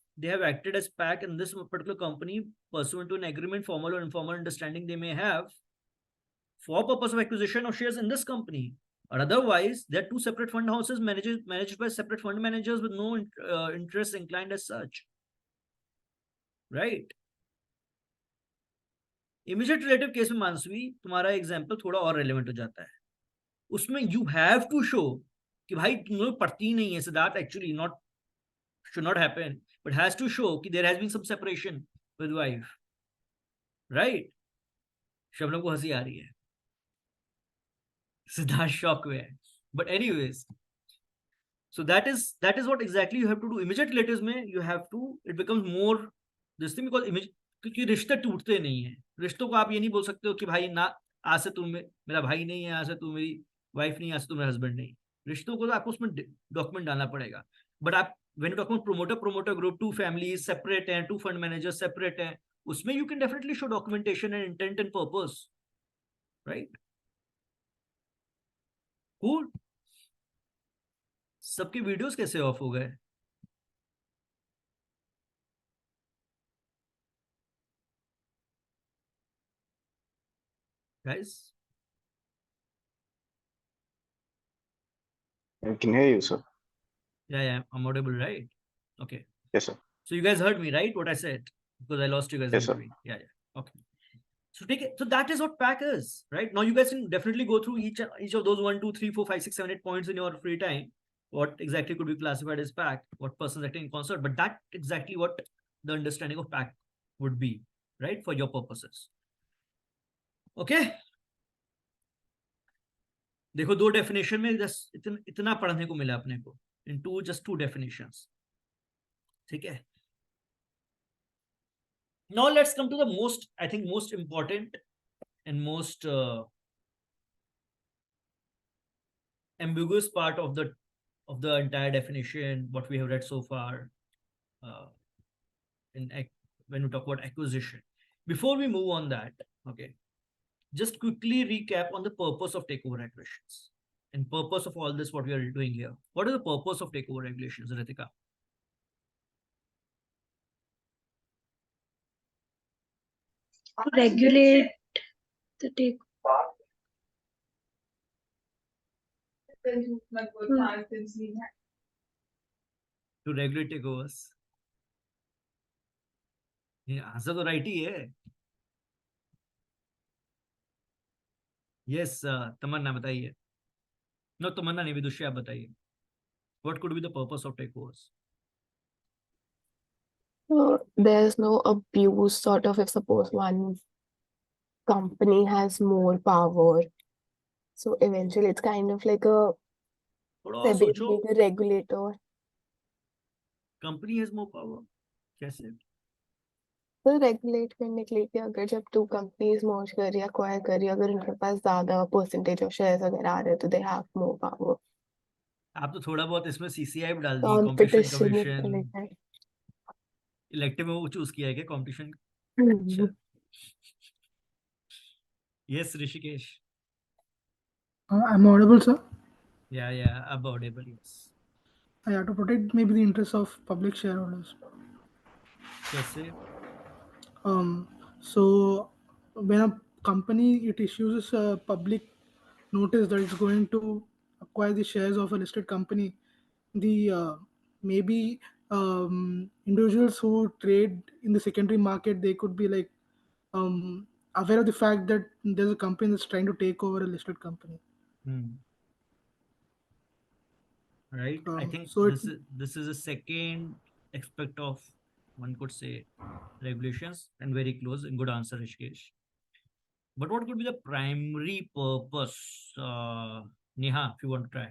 acted as pack in this particular company pursuant to an agreement, formal or informal understanding they may have for purpose of acquisition of shares in this company. Or otherwise, there are two separate fund houses managed by separate fund managers with no interest inclined as such. Right? Immediate relative case में मानसवी तुम्हारा example थोड़ा और relevant हो जाता है. उसमें you have to show कि भाई तुम लोग पढ़ती नहीं है. Siddharth actually should not happen, but has to show कि there has been some separation with wife. Right? Shabnam को हंसी आ रही है. Siddharth shock में है. But anyways, so that is what exactly you have to do. Immediate relatives में you have to, it becomes more this thing because क्योंकि रिश्ते टूटते नहीं है. रिश्तों को आप ये नहीं बोल सकते हो कि भाई ना आज से तुम मेरा भाई नहीं है, आज से तुम मेरी वाइफ नहीं, आज से तुम मेरा हस्बैंड नहीं. रिश्तों को तो आपको उसमें डॉक्यूमेंट डालना पड़ेगा. बट आप when you talk about promoter group, two families separate हैं, टू फंड मैनेजर्स सेपरेट हैं, उसमें you can definitely show documentation and intent and purpose. Right? Cool. सबके वीडियोस कैसे ऑफ हो गए? Guys, I can hear you, sir. yeah, I'm audible, right? Okay. Yes, sir. So you guys heard me, right? What I said, because I lost you guys. Yes, sir. Yeah. Okay. So take it. So that is what pack is, right? Now you guys can definitely go through each of those 1, 2, 3, 4, 5, 6, 7, 8 points in your free time. What exactly could be classified as pack? What persons acting in concert? But that exactly what the understanding of pack would be, right? For your purposes. Okay. देखो दो definition में इतना पढ़ने को मिला अपने को, in just to definitions, ठीक है। Now let's come to the most, I think most important and most ambiguous part of the entire definition what we have read so far when we talk about acquisition. Before we move on that, okay, just quickly recap on the purpose of takeover regulations and purpose of all this what we are doing here. What is the purpose of takeover regulations, Ritika? Regulate the take. To regulate takeovers. ये answer तो right ही है। Yes तमन्ना बताइए। No तमन्ना नहीं, विदुषी आप बताइए। What could be the purpose of takeovers? There's no abuse, sort of, if suppose one company has more power. So eventually it's kind of like a थोड़ा और सोचो, being a regulator. Company has more power, कैसे? तो regulate करने के लिए कि अगर जब टू कंपनीज मर्ज कर रही है, एक्वायर कर रही है, अगर उनके पास ज्यादा परसेंटेज ऑफ शेयर्स अगर आ रहे हैं तो दे हैव मोर पावर। आप तो थोड़ा बहुत इसमें सीसीआई भी डाल दी, कंपटीशन कमीशन। इलेक्टिव में वो चूज किया है क्या कंपटीशन? अच्छा, yes Rishikesh. I'm audible, sir. Yeah, I'm audible, yes. I have to protect maybe the interests of public shareholders. कैसे? So when a company it issues a public notice that it's going to acquire the shares of a listed company, the maybe individuals who trade in the secondary market, they could be like aware of the fact that there's a company that's trying to take over a listed company. Right. I think so this is a second aspect of, one could say, regulations, and very close and good answer, Rishikesh. But what could be the primary purpose? Neha, if you want to try.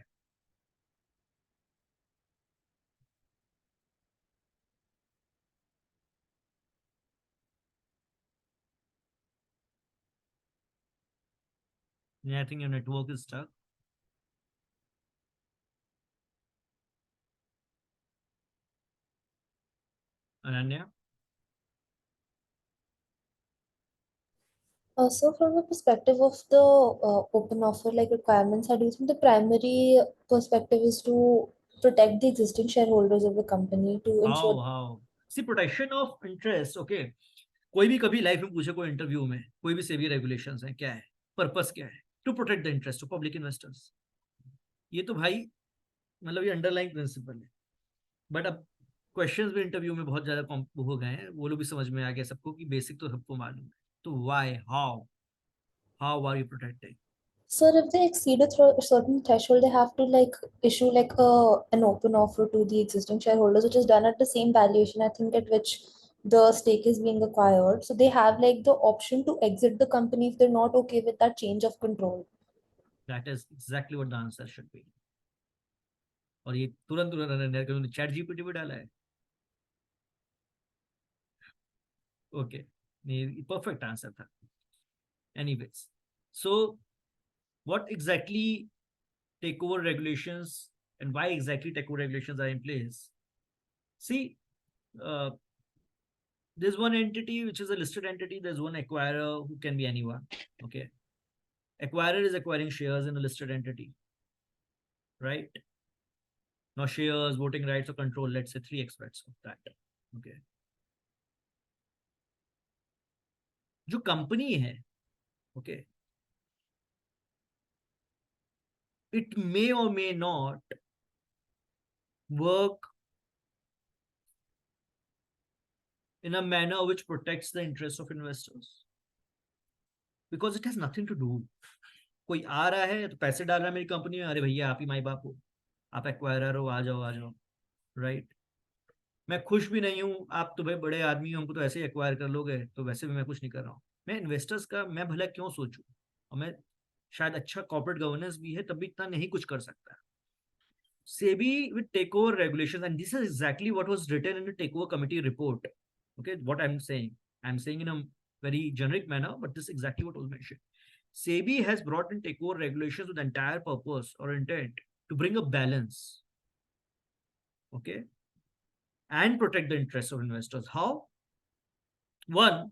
Yeah, I think your network is stuck. Ananya? So from the perspective of the open offer like requirements, I do think the primary perspective is to protect the existing shareholders of the company to ensure. How? See, protection of interest, okay. कोई भी कभी life में पूछे कोई interview में, कोई भी SEBI regulations है, क्या है पर्पस, क्या है? To protect the interest of public investors. ये तो भाई मतलब ये अंडरलाइंग प्रिंसिपल है। बट अब क्वेश्चंस भी इंटरव्यू में बहुत ज्यादा हो गए हैं, वो लोग भी समझ में आ गया सबको कि बेसिक तो सबको मालूम है। तो why, how are you protecting? So if they exceed a certain threshold, they have to like issue like an open offer to the existing shareholders, which is done at the same valuation, I think, at which the stake is being acquired. So they have like the option to exit the company if they're not okay with that change of control. That is exactly what the answer should be. और ये तुरंत chat GPT पे डाला है। Okay, perfect answer था। Anyways, so what exactly takeover regulations and why exactly takeover regulations are in place? See, there's one entity which is a listed entity. There's one acquirer who can be anyone. Okay, acquirer is acquiring shares in a listed entity, right? Now shares, voting rights, or control. Let's say three aspects of that. Okay, जो company है, okay, it may or may not work in a manner which protects the interests of investors, because it has nothing to do. कोई आ रहा है तो पैसे डाल रहा है मेरी कंपनी में, अरे भैया आप ही माई बाप हो, आप एक्वायरर हो, आ जाओ, राइट? मैं खुश भी नहीं हूँ, आप तो भाई बड़े आदमी हो, हमको तो ऐसे ही एक्वायर कर लोगे, तो वैसे भी मैं कुछ नहीं कर रहा हूँ। मैं इन्वेस्टर्स का मैं भला क्यों सोचूं, और मैं शायद अच्छा कॉर्पोरेट गवर्नेंस भी है, तब भी इतना नहीं कुछ कर सकता है. SEBI with takeover regulations, and this is exactly what was written in the takeover committee report. Okay, what I'm saying in a very generic manner, but this is exactly what was mentioned. SEBI has brought in takeover regulations with the entire purpose or intent to bring a balance, okay, and protect the interests of investors. How? One,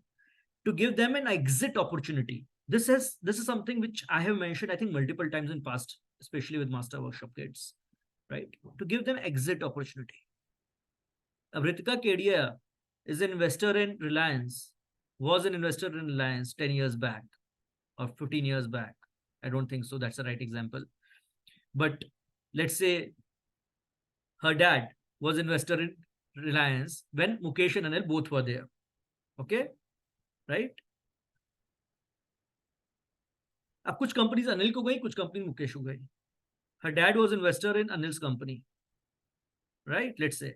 to give them an exit opportunity. This is something which I have mentioned, I think, multiple times in past, especially with master workshop kids, right? To give them exit opportunity. Narayan Kedia is an investor in Reliance, was an investor in Reliance 10 years back or 15 years back. I don't think so. That's the right example. But let's say her dad was investor in Reliance when Mukesh and Anil both were there. Okay, right? अब कुछ companies Anil को गई, कुछ company Mukesh को गई. Her dad was investor in Anil's company, right? Let's say.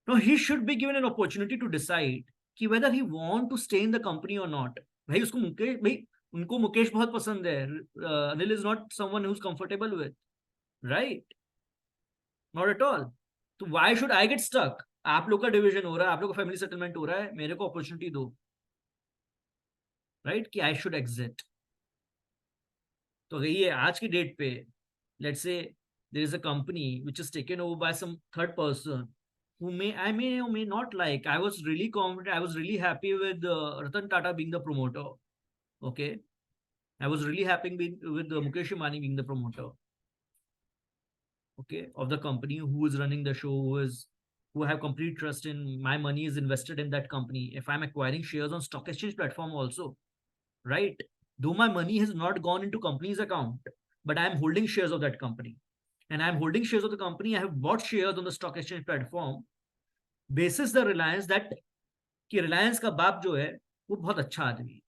Now he should be given an opportunity to decide कि whether he want to stay in the company or not. भाई उसको मुकेश, भाई उनको मुकेश बहुत पसंद है. Anil is not someone who's comfortable with, right? Not at all. तो why should I get stuck? आप लोग का डिविजन हो रहा है, आप लोग का फैमिली सेटलमेंट हो रहा है, मेरे को अपॉर्चुनिटी दो, राइट? कि आई शुड एग्जिट. तो ये आज की डेट पे, let's say there is a company which is taken over by some third person who I may or may not like. I was really confident, I was really happy with Ratan Tata being the promoter. Okay, I was really happy with Mukesh Ambani being the promoter, okay, of the company, who is running the show, who have complete trust in my money is invested in that company. If I'm acquiring shares on stock exchange platform also, right, though my money has not gone into company's account, but I'm holding shares of that company, and I'm holding shares of the company. I have bought shares on the stock exchange platform basis the Reliance, that कि Reliance का बाप जो है वो बहुत अच्छा आदमी है.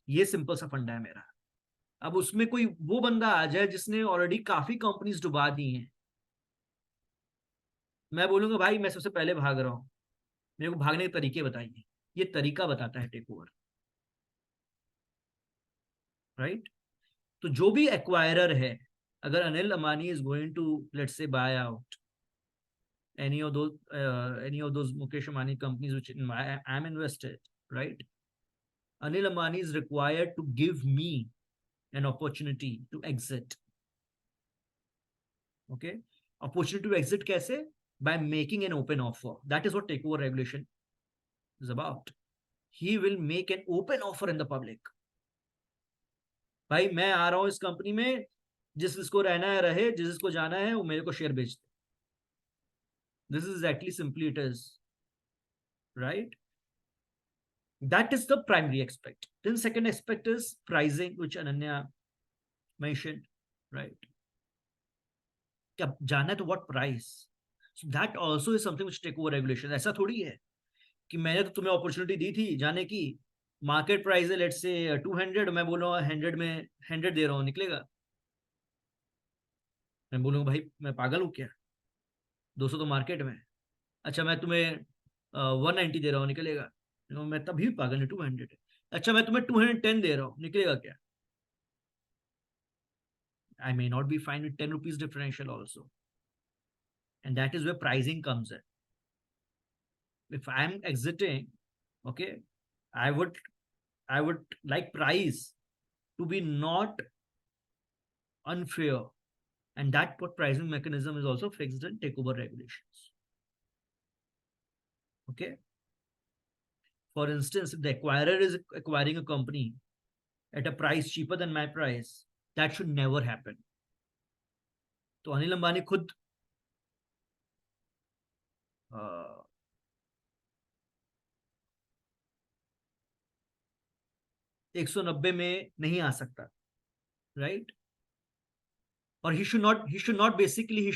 ये सिंपल सा फंडा है मेरा. अब उसमें कोई वो बंदा आ जाए जिसने ऑलरेडी काफी कंपनीज डुबा दी हैं, मैं बोलूंगा भाई मैं सबसे पहले भाग रहा हूं, मेरे को भागने के तरीके बताइए. ये तरीका बताता है टेक ओवर, राइट? तो जो भी एक्वायरर है, अगर Anil Ambani is going to let's say buy out any of those Mukesh Ambani companies which I am invested, right? Anil Ambani is required to give me an opportunity to exit. Okay, opportunity to exit kaise? By making an open offer. That is what takeover regulation is about. He will make an open offer in the public. भाई मैं आ रहा हूं इस company में, जिसको रहना है रहे, जिसको जाना है वो मेरे को शेयर बेच दे. This is exactly simply it is, right? That is the primary aspect. Then second aspect is pricing, which Ananya mentioned, right? क्या जाना है तो what price? So that also is something which takeover regulation. ऐसा थोड़ी है कि मैंने तो तुम्हें अपॉर्चुनिटी दी थी जाने की, मार्केट प्राइस है लेट्स से 200, मैं बोल रहा हूँ 100 में 100 दे रहा हूँ, निकलेगा? मैं बोलूँगा भाई मैं पागल हूँ क्या, 200 तो मार्केट में. अच्छा मैं तुम्हें 190 दे रहा हूँ, निकलेगा? मैं तभी पागल है, 200 है. अच्छा मैं तुम्हें 210 दे रहा हूँ, निकलेगा क्या? I may not be fine with 10 rupees differential also. And that is where pricing comes in. If I'm exiting, okay, I would like price to be not unfair, and that what pricing mechanism is also fixed in takeover regulations. Okay, for instance, if the acquirer is acquiring a company at a price cheaper than my price, that should never happen. तो अनिल अंबानी खुद 190 में नहीं आ सकता, right? और he should not basically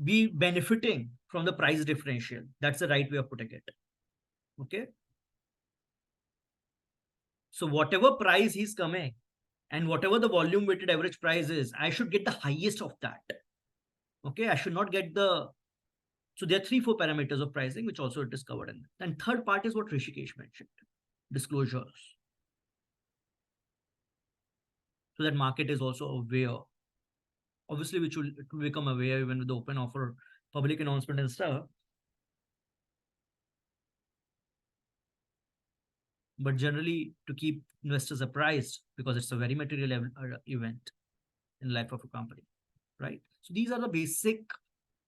be benefiting from the price differential. That's the right way of putting it. Okay, so whatever price he's coming and whatever the volume weighted average price is, I should get the highest of that. Okay, I should not get the So there are 3-4 parameters of pricing, which also it is covered in. And third part is what Rishikesh mentioned, disclosures. So that market is also aware. Obviously, it will become aware even with the open offer, public announcement and stuff. But generally, to keep investors apprised, because it's a very material event in life of a company, right? So these are the basic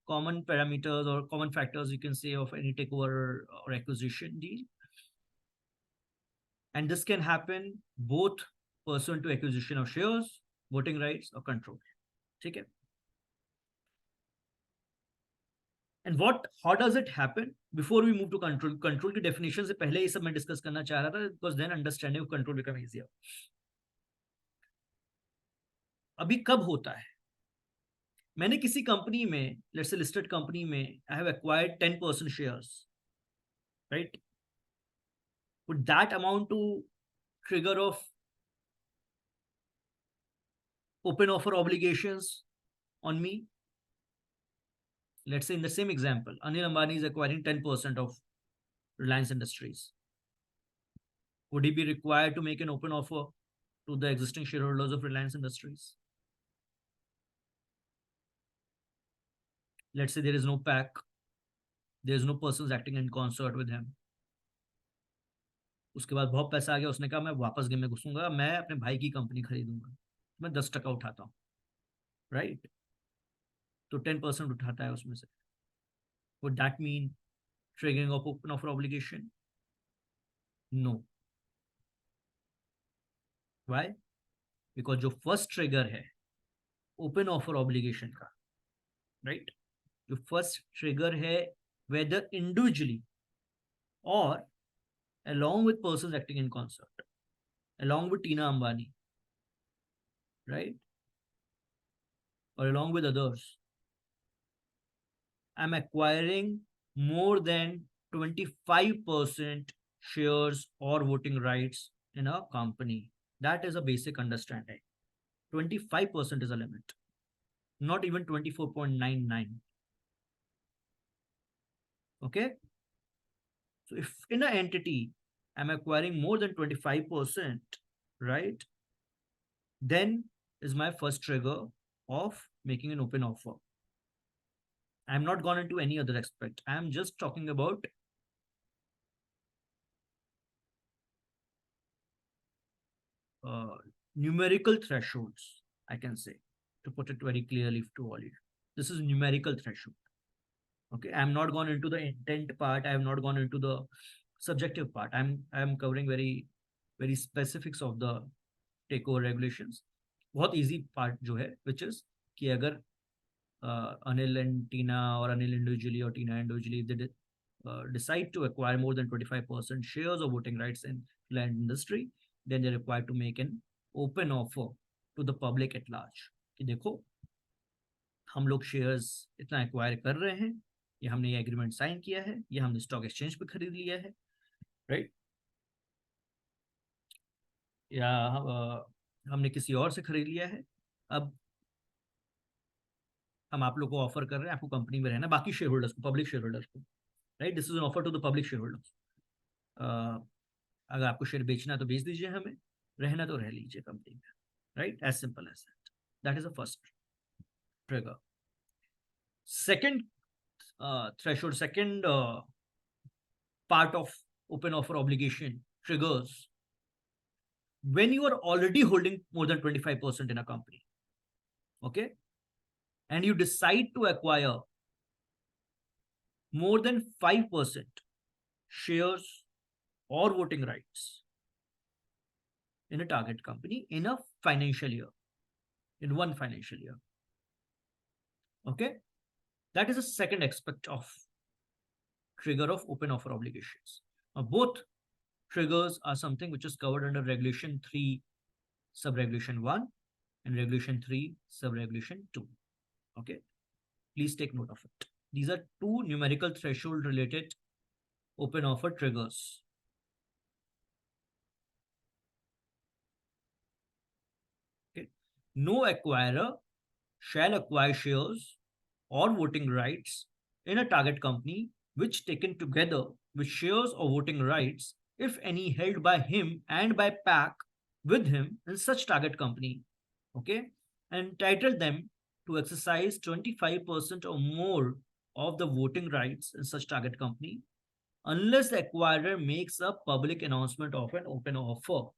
common parameters or common factors you can say of any takeover or acquisition deal. And this can happen both pursuant to acquisition of shares, voting rights or control. Okay. And how does it happen? Before we move to control की definition से पहले ये सब मैं discuss करना चाह रहा था, because then understanding of control become easier. अभी कब होता है? मैंने किसी कंपनी में, let's say listed company में, I have acquired 10% shares, right? Would that amount to trigger of open offer obligations on me? Let's say in the same example, Anil Ambani is acquiring 10% of Reliance Industries. Would he be required to make an open offer to the existing shareholders of Reliance Industries? Let's say there is no pack, there is no persons acting in concert with him. उसके बाद बहुत पैसा आ गया, उसने कहा मैं वापस game में घुसूंगा, मैं अपने भाई की कंपनी खरीदूंगा, मैं 10% उठाता हूँ, राइट? तो 10% उठाता है उसमें से. Would that mean triggering of open offer obligation? No. Why? Because जो first trigger है open offer obligation का, right? जो first trigger है whether individually or along with persons acting in concert, along with Tina Ambani, right? Or along with others, I'm acquiring more than 25% shares or voting rights in a company. That is a basic understanding. 25% is a limit, not even 24.99. Okay. So if in an entity, I'm acquiring more than 25%, right? Then is my first trigger of making an open offer. I'm not gone into any other aspect. I'm just talking about numerical thresholds, I can say, to put it very clearly to all you. This is numerical threshold. Okay, I'm not gone into the intent part. I have not gone into the subjective part. I'm covering very specifics of the takeover regulations. बहुत easy part जो है, which is कि अगर Anil and Tina, or Anil individually or Tina individually, if they decide to acquire more than 25% shares or voting rights in land industry, then they're required to make an open offer to the public at large. कि देखो हम लोग shares इतना acquire कर रहे हैं, ये हमने ये एग्रीमेंट साइन किया है, ये हमने स्टॉक एक्सचेंज पे खरीद लिया है, राइट? या हमने किसी और से खरीद लिया है, अब हम आप लोग को ऑफर कर रहे हैं आपको कंपनी में रहना, बाकी शेयर होल्डर्स को, पब्लिक शेयर होल्डर्स को, right? This is an offer to the public share holders. अगर आपको शेयर बेचना है तो बेच दीजिए, हमें रहना तो रह लीजिए कंपनी में, right? As simple as that. That is the first trigger. Second threshold, second part of open offer obligation triggers when you are already holding more than 25% in a company, okay, and you decide to acquire more than 5% shares or voting rights in a target company in a financial year, in one financial year. Okay, that is a second aspect of trigger of open offer obligations. Now, both triggers are something which is covered under Regulation 3, Sub-Regulation 1 and Regulation 3, Sub-Regulation 2. Okay, please take note of it. These are two numerical threshold related open offer triggers. Okay, no acquirer shall acquire shares or voting rights in a target company, which taken together with shares or voting rights, if any, held by him and by PAC with him in such target company, okay, entitle them to exercise 25% or more of the voting rights in such target company, unless the acquirer makes a public announcement of an open offer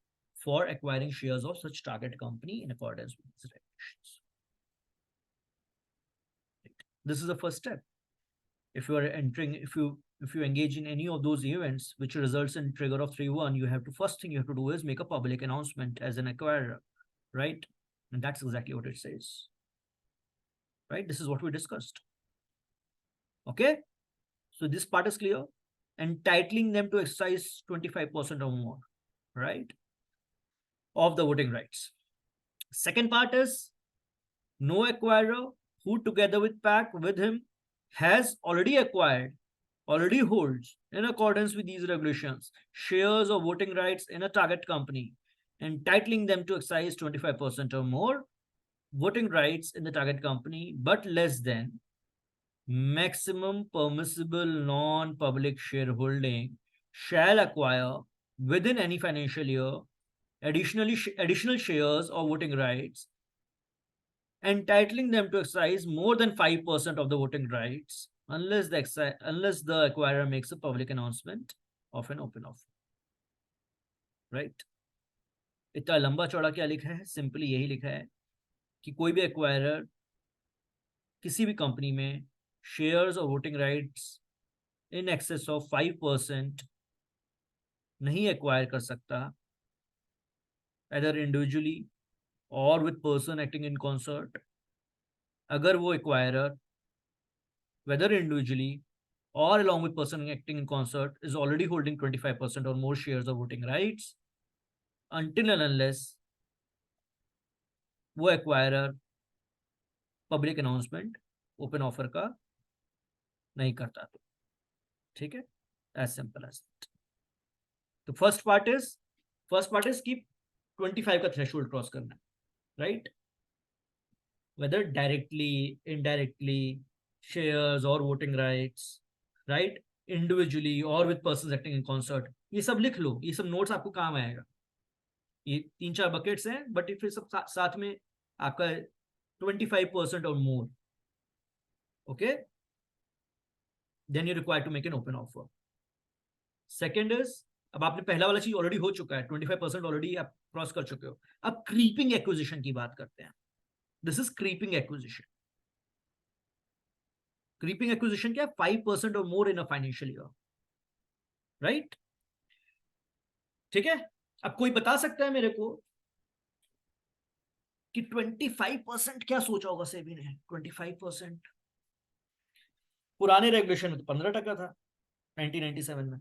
for acquiring shares of such target company in accordance with these regulations. This is the first step. If you are entering, if you engage in any of those events which results in trigger of 3.1, you have to, first thing you have to do is make a public announcement as an acquirer, right? And that's exactly what it says, right? This is what we discussed. Okay, so this part is clear. Entitling them to exercise 25% or more, right, of the voting rights. Second part is no acquirer who together with PAC with him has already acquired, already holds in accordance with these regulations shares or voting rights in a target company, entitling them to exercise 25% or more voting rights in the target company, but less than maximum permissible non-public shareholding, shall acquire within any financial year additional shares or voting rights, entitling them to exercise more than 5% of the voting rights, unless the acquirer makes a public announcement of an open offer. Right? इतना लंबा चौड़ा क्या लिखा है? Simply यही लिखा है कि कोई भी एक्वायरर किसी भी कंपनी में शेयर्स और voting rights in excess of 5% नहीं एक्वायर कर सकता, either individually or with person acting in concert, अगर वो acquirer whether individually or along with person acting in concert is already holding 25% or more shares of voting rights, until and unless वो acquirer public announcement open offer का नहीं करता, तो ठीक है, as simple as that. तो first part is कि 25 का threshold cross करना, right? Whether directly, indirectly, shares or voting rights, right? Individually or with persons acting in concert. ये सब लिख लो, ये सब नोट्स आपको काम आएगा. ये 3-4 बकेट्स हैं, बट फिर सब साथ में आपका 25% or more. Okay? Then you're required to make an open offer. Second is, अब आपने पहला वाला चीज ऑलरेडी हो चुका है, 25% ऑलरेडी आप क्रॉस कर चुके हो. अब क्रीपिंग एक्विजिशन की बात करते हैं. This is creeping acquisition. Creeping acquisition क्या है? 5% or more in a financial year. Right? ठीक है? अब कोई बता सकता है मेरे को कि 25% क्या सोचा होगा सेबी ने? 25% पुराने रेगुलेशन में तो 15% था 1997 में.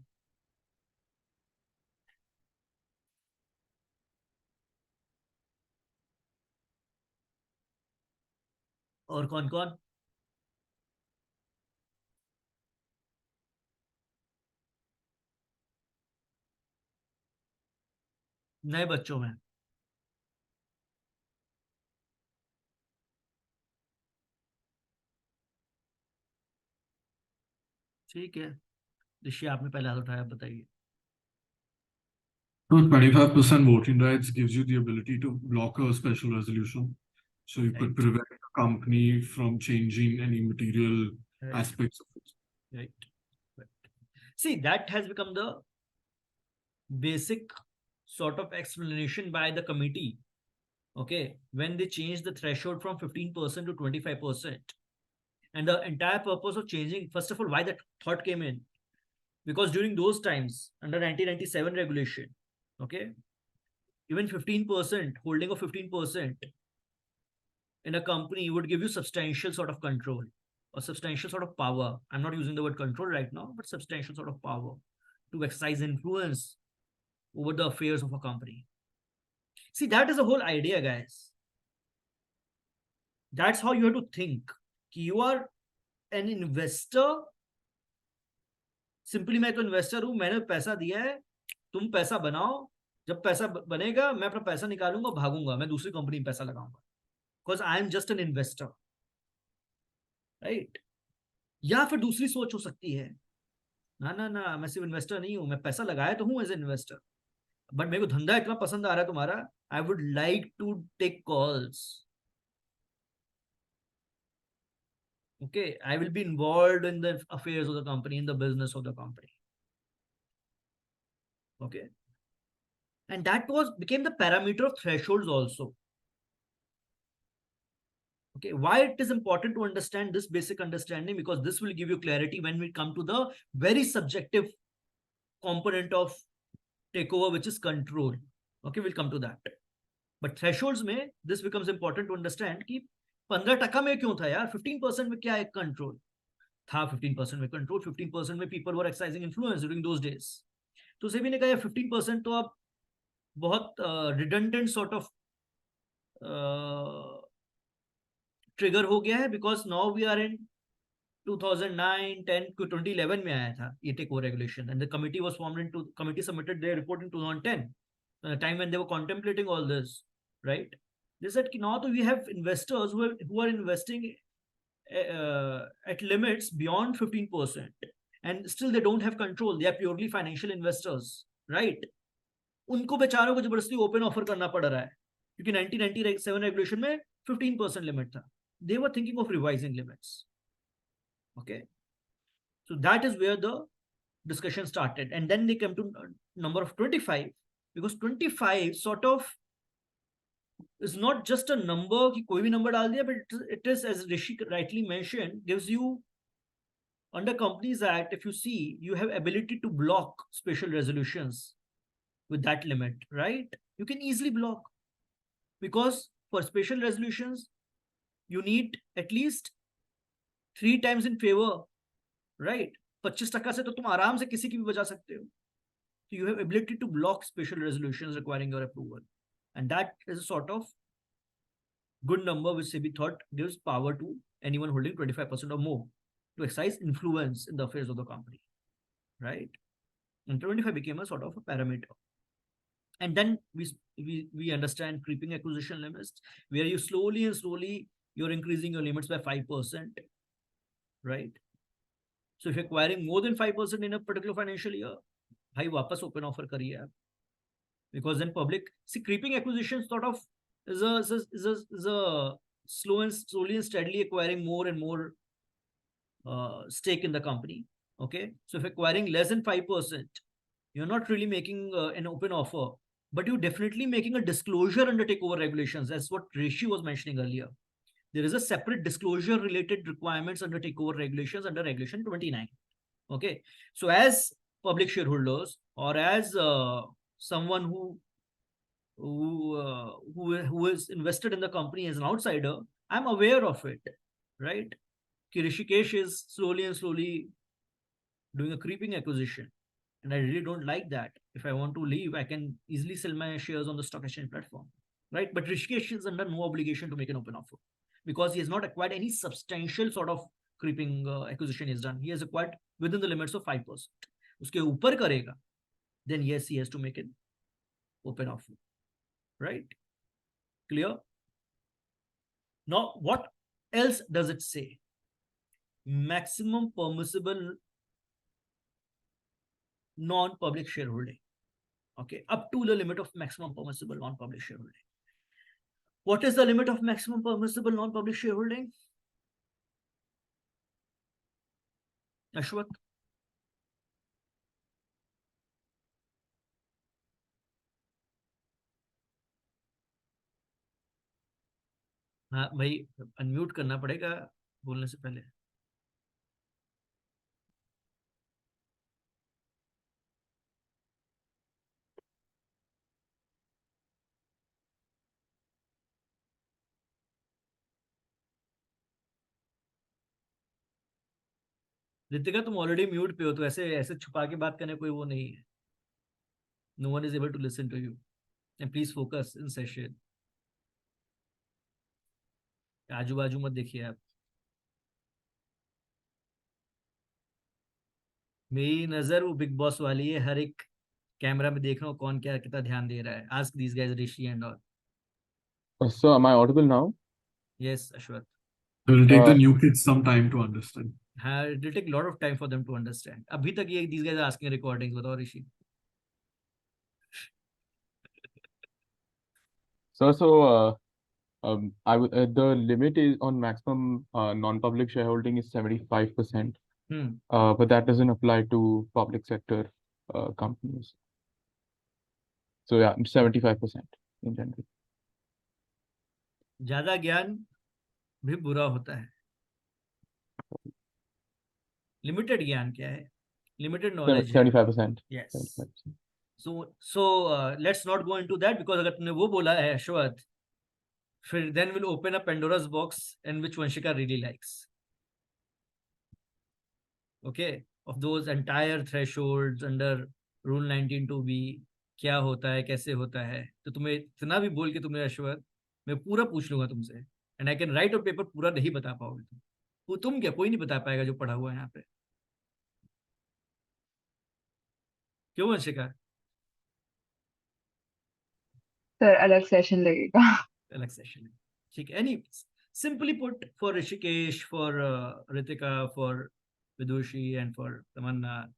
और कौन कौन? नए बच्चों में ठीक है, ऋषि आपने पहले हाथ उठाया, बताइए. So 25% voting rights gives you the ability to block a special resolution. So you could prevent a company from changing any material aspects of it. Right. See, that has become the basic sort of explanation by the committee. Okay, when they changed the threshold from 15% to 25%. And the entire purpose of changing, first of all, why that thought came in, because during those times, under 1997 regulation, okay, even 15%, holding of 15% in a company would give you substantial sort of control or substantial sort of power. I'm not using the word control right now, but substantial sort of power to exercise influence over the affairs of a company. See, that is the whole idea, guys. That's how you have to think. You are an investor. Simply मैं तो investor हूं, मैंने पैसा दिया है, तुम पैसा बनाओ, जब पैसा बनेगा मैं अपना पैसा निकालूंगा, भागूंगा, मैं दूसरी कंपनी में पैसा लगाऊंगा, because I am just an investor, right? या फिर दूसरी सोच हो सकती है, ना ना ना, मैं सिर्फ इन्वेस्टर नहीं हूं, मैं पैसा लगाया तो हूं एज एन इन्वेस्टर, बट मेरे को धंधा इतना पसंद आ रहा है तुम्हारा, I would like to take calls. Okay, I will be involved in the affairs of the company, in the business of the company. Okay, and that became the parameter of thresholds also. Okay, why it is important to understand this basic understanding, because this will give you clarity when we come to the very subjective component of takeover, which is control. Okay, we'll come to that. But thresholds में this becomes important to understand कि 15% में क्यों था यार, 15% में क्या है control था, 15% में कंट्रोल, 15% में people were exercising influence during those days. तो सेबी ने कहा 15% तो अब बहुत redundant sort of ट्रिगर हो गया है, because now we are in 2009, 10 2011 में आया था ये take over regulation, and the committee was formed in committee submitted their report in 2010, time when they were contemplating all this, right? They said कि now तो we have investors who are investing at limits beyond 15%, and still they don't have control, they are purely financial investors, right? उनको बेचारों को जबरदस्ती open offer करना पड़ रहा है, क्योंकि 1997 रेगुलेशन में 15% लिमिट था. They were thinking of revising limits. Okay, so that is where the discussion started, and then they came to number of 25, because 25 sort of is not just a number कि कोई भी number डाल दिया, but it is, as Rishi rightly mentioned, gives you, under Companies Act, if you see, you have ability to block special resolutions with that limit, right? You can easily block, because for special resolutions you need at least 3 times in favor, right? 25% से तो तुम आराम से किसी की भी बजा सकते हो. So you have ability to block special resolutions requiring your approval, and that is a sort of good number which SEBI thought gives power to anyone holding 25% or more to exercise influence in the affairs of the company, right? And 25 became a sort of a parameter. And then we understand creeping acquisition limits, where you slowly you're increasing your limits by 5%, right? So if you're acquiring more than 5% in a particular financial year, bhai wapas open offer kariye aap, because then public, see, creeping acquisition sort of is a slowly and steadily acquiring more and more stake in the company. Okay, so if acquiring less than 5%, you're not really making an open offer, but you're definitely making a disclosure under takeover regulations. That's what Rishi was mentioning earlier. There is a separate disclosure related requirements under takeover regulations under regulation 29. Okay, so as public shareholders, or as someone who is invested in the company as an outsider, I'm aware of it, right? Rishikesh is slowly doing a creeping acquisition, and I really don't like that. If I want to leave, I can easily sell my shares on the stock exchange platform, right? But Rishikesh is under no obligation to make an open offer, because he has not acquired any substantial sort of creeping acquisition he has done. He has acquired within the limits of 5%. Uske upar karega, then yes, he has to make an open offer, right? Clear? Now, what else does it say? Maximum permissible non-public shareholding. Okay, up to the limit of maximum permissible non-public shareholding. What is the limit of maximum permissible non-public shareholding? Ashwat? हाँ भाई, unmute करना पड़ेगा बोलने से पहले. रितिका, तुम already mute पे हो, तो ऐसे ऐसे छुपा के बात करने कोई वो नहीं है. No one is able to listen to you, and please focus in session. आजू बाजू मत देखिए आप. मेरी नजर वो बिग बॉस वाली है, हर एक कैमरा में देख रहा हूँ कौन क्या कितना ध्यान दे रहा है. Ask these guys, Rishi and all. So am I audible now? Yes, Ashwat. It will take the Uh, new kids some time to understand. It will take a lot of time for them to understand. Abhi tak these guys are asking recordings. Batao, Rishi. So, the limit is on maximum non-public shareholding is 75%. But that doesn't apply to public sector companies. So yeah, 75% in general. ज्यादा ज्ञान भी बुरा होता है. Limited ज्ञान क्या है? Limited knowledge. 75%. Yes. 75%. So let's not go into that, because अगर तुमने वो बोला है अश्वथ, फिर then we'll open a Pandora's box, and which Vanshika really likes. Okay, of those entire thresholds under Rule 19(2)(b, क्या होता है, कैसे होता है, तो तुम्हें इतना भी बोल के तुम्हें अश्वथ मैं पूरा पूछ लूंगा तुमसे, and I can write a paper, पूरा नहीं बता पाओगे तुम क्या, कोई नहीं बता पाएगा जो पढ़ा हुआ है यहाँ पे. क्यों वंशिका? सर अलग सेशन लगेगा. अलग सेशन है, ठीक है. Anyways, simply put, for Rishikesh, for Ritika, for Vidushi, and for Tamanna,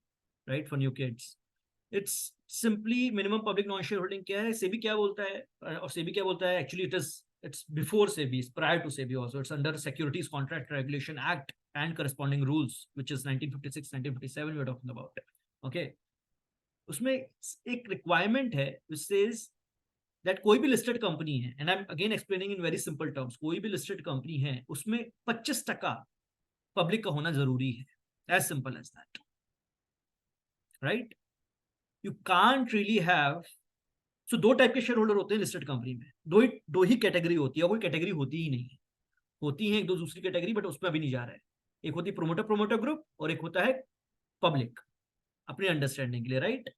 right, for new kids, it's simply minimum public non-shareholding. क्या है सेबी क्या बोलता है, और सेबी क्या बोलता है? Actually it's before SEBI, it's prior to SEBI also. It's under Securities Contract Regulation Act and corresponding rules, which is 1956, 1957 we're talking about. Okay, उसमें एक requirement है which says that कोई भी listed company है, and I'm again explaining in very simple terms, कोई भी listed company है, उसमें 25% public का होना जरूरी है. As simple as that, right? You can't really have, so दो टाइप के शेयर होल्डर होते हैं लिस्टेड कंपनी में. दो ही कैटेगरी होती है, कोई कैटेगरी होती ही नहीं है. होती है एक दो दूसरी कैटेगरी, बट उसमें अभी नहीं जा रहा है. एक होती है प्रोमोटर ग्रुप, और एक होता है पब्लिक, अपनी अंडरस्टैंडिंग के लिए, राइट?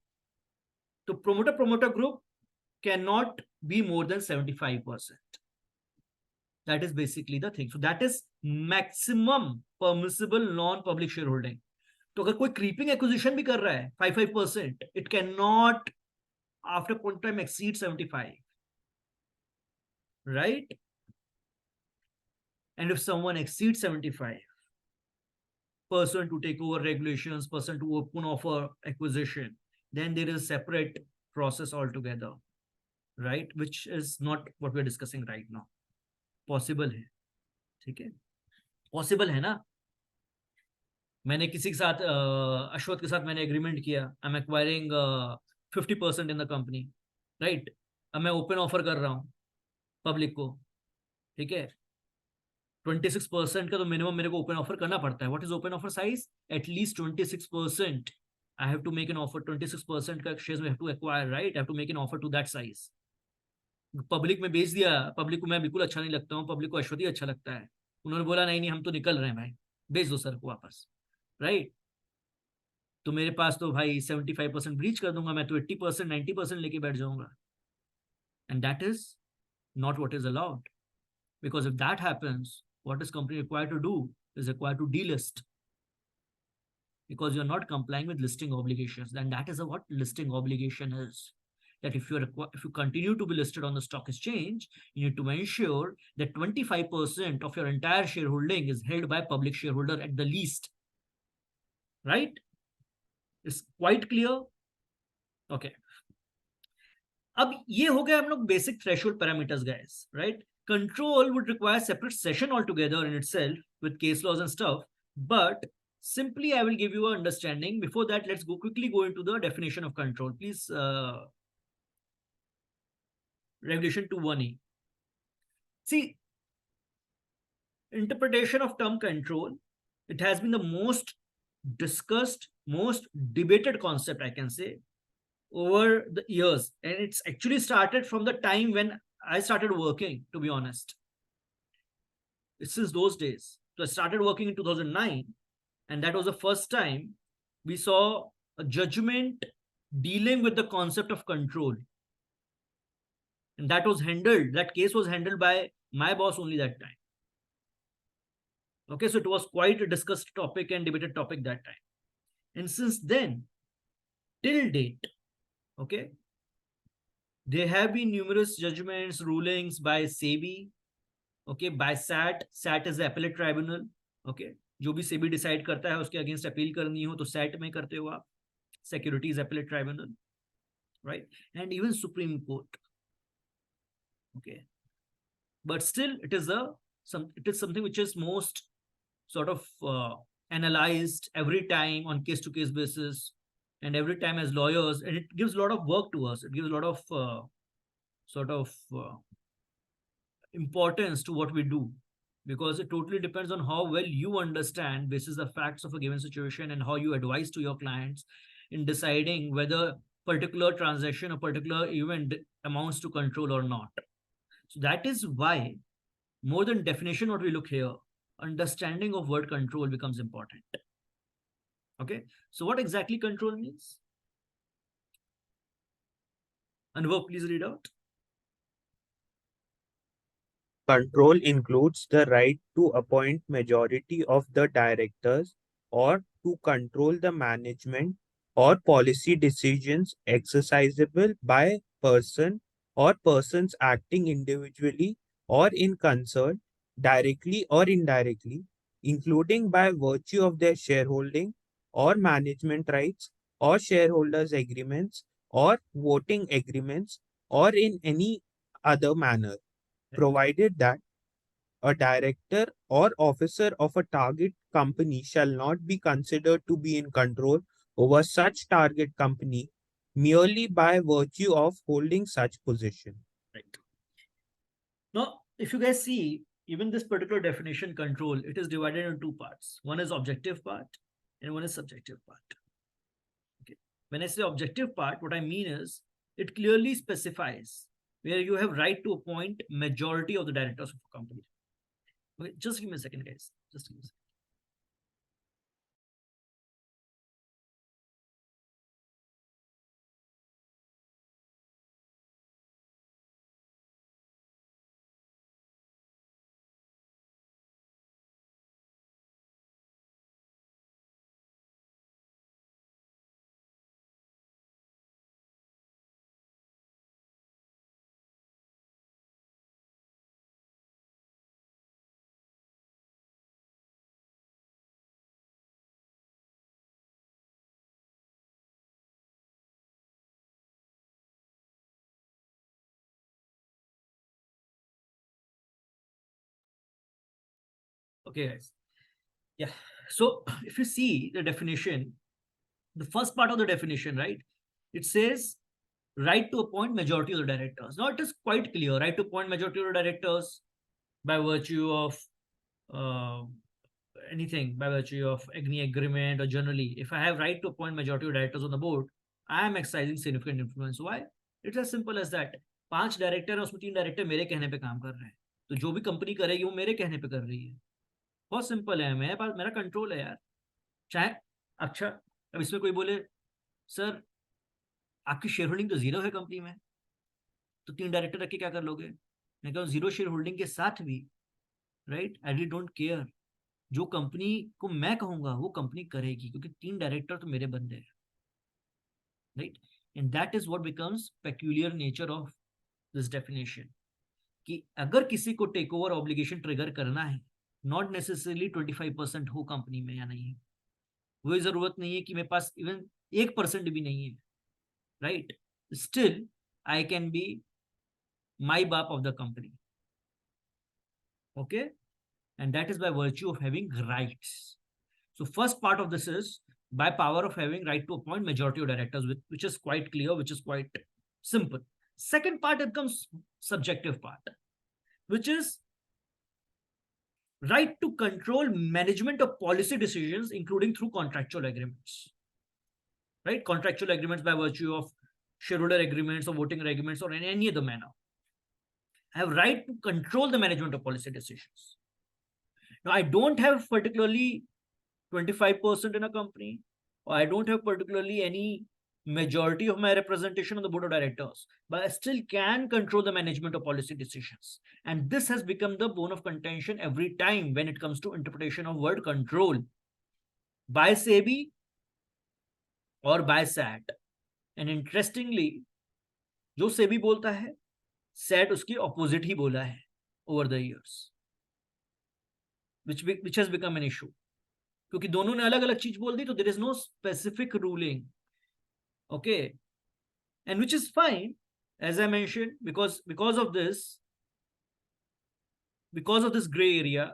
तो promoter group can not be more than 75%. That is basically the thing. So that is maximum permissible non public share holding. तो अगर कोई क्रीपिंग एक्विजिशन भी कर रहा है 5%, it can not after point time exceed 75, right? And if someone exceeds 75, pursuant to takeover regulations, pursuant to open offer acquisition, then there is a separate process altogether, right? Which is not what we're discussing right now. Possible है, ठीक है? Possible है ना? मैंने किसी के साथ अश्वथ के साथ मैंने एग्रीमेंट किया, I am acquiring 50% in the company, right? अब मैं ओपन ऑफर कर रहा हूं पब्लिक को, ठीक है? 26% का तो मिनिमम मेरे को ओपन ऑफर करना पड़ता है. What is open offer size? At least 26%. I have to make an offer. 26% का शेयर्स में have to acquire, right? I have to make an offer to that size. Public में बेच दिया, पब्लिक को मैं बिल्कुल अच्छा नहीं लगता हूँ, पब्लिक को अश्वती अच्छा लगता है. उन्होंने बोला नहीं हम तो निकल रहे हैं भाई, बेच दो सर को वापस, राइट? तो मेरे पास तो भाई 75% ब्रीच कर दूंगा मैं, तो 80% 90% लेके बैठ जाऊंगा. And that is not what is allowed, because if that happens, what is company required to do is required to delist, because you're not complying with listing obligations. Then that is what listing obligation is. That if you continue to be listed on the stock exchange, you need to ensure that 25% of your entire shareholding is held by public shareholder at the least, right? It's quite clear. Okay, अब ये हो गया हम लोग basic threshold parameters guys, right? Control would require separate session altogether in itself with case laws and stuff, but simply I will give you an understanding. Before that, let's quickly go into the definition of control. Please, Regulation 2(1)(e). See, interpretation of term control, it has been the most discussed, most debated concept, I can say, over the years, and it's actually started from the time when I started working, to be honest. It's since those days. So I started working in 2009, and that was the first time we saw a judgment dealing with the concept of control. And that case was handled by my boss only that time. Okay, so it was quite a discussed topic and debated topic that time. And since then, till date, okay, there have been numerous judgments, rulings by SEBI, okay, by SAT. SAT is the appellate tribunal, okay, जो भी SEBI decide करता है उसके against appeal करनी हो तो set में करते हो आप, securities appellate tribunal, right? And even Supreme Court. Okay, but still it is something which is most sort of analyzed every time on case to case basis, and every time as lawyers, and it gives a lot of work to us. It gives a lot of sort of importance to what we do, because it totally depends on how well you understand basis the facts of a given situation and how you advise to your clients in deciding whether particular transaction or particular event amounts to control or not. So that is why, more than definition what we look here, understanding of word control becomes important. Okay, so what exactly control means? Anubhav, please read out. Control includes the right to appoint majority of the directors or to control the management or policy decisions exercisable by person or persons acting individually or in concert, directly or indirectly, including by virtue of their shareholding or management rights or shareholders agreements or voting agreements or in any other manner, provided that a director or officer of a target company shall not be considered to be in control over such target company merely by virtue of holding such position. Right. Now, if you guys see, even this particular definition control, it is divided into two parts. One is objective part and one is subjective part. Okay. When I say objective part, what I mean is it clearly specifies where you have right to appoint majority of the directors of a company. Okay, just give me a second, guys. Just give me a second. Okay, guys. Yeah. So if you see the definition, the first part of the definition, right? It says right to appoint majority of the directors. Now it is quite clear, right to appoint majority of the directors by virtue of anything, by virtue of any agreement, or generally, if I have right to appoint majority of directors on the board, I am exercising significant influence. Why? It's as simple as that. 5 director है, उसमें 3 director मेरे कहने पे काम कर रहे हैं, तो जो भी कंपनी करेगी वो मेरे कहने पे कर रही है. बहुत सिंपल है, मेरे पास मेरा कंट्रोल है यार. चाहे अच्छा, अब इसमें कोई बोले सर आपकी शेयर होल्डिंग तो 0 है कंपनी में, तो 3 डायरेक्टर रख के क्या कर लोगे? मैं कहूँ 0 शेयर होल्डिंग के साथ भी, right, I really don't care. जो कंपनी को मैं कहूंगा वो कंपनी करेगी, क्योंकि 3 डायरेक्टर तो मेरे बंदे हैं, right. And that is what becomes peculiar nature of this definition, कि अगर किसी को टेक ओवर ऑब्लिगेशन ट्रिगर करना है, नॉट नेसेसरली 25% हो कंपनी में या नहीं, वही जरूरत नहीं है कि मेरे पास इवन 1% भी नहीं है, right. Still I can be my बाप of the company. Okay, and that is by virtue of having rights. So first part of this is by power of having right to appoint majority of directors, which is quite clear, which is quite simple. Second part, it comes subjective part, which is right to control management of policy decisions, including through contractual agreements, right? Contractual agreements by virtue of shareholder agreements or voting agreements or in any other manner. I have right to control the management of policy decisions. Now, I don't have particularly 25% in a company, or I don't have particularly any majority of my representation on the board of directors, but I still can control the management of policy decisions. And this has become the bone of contention every time when it comes to interpretation of word control by SEBI or by SAT. And interestingly, जो SEBI बोलता है, SAT उसकी opposite ही बोला है over the years, which has become an issue. क्योंकि दोनों ने अलग अलग चीज बोल दी, तो there is no specific ruling. Okay, and which is fine, as I mentioned, because of this gray area,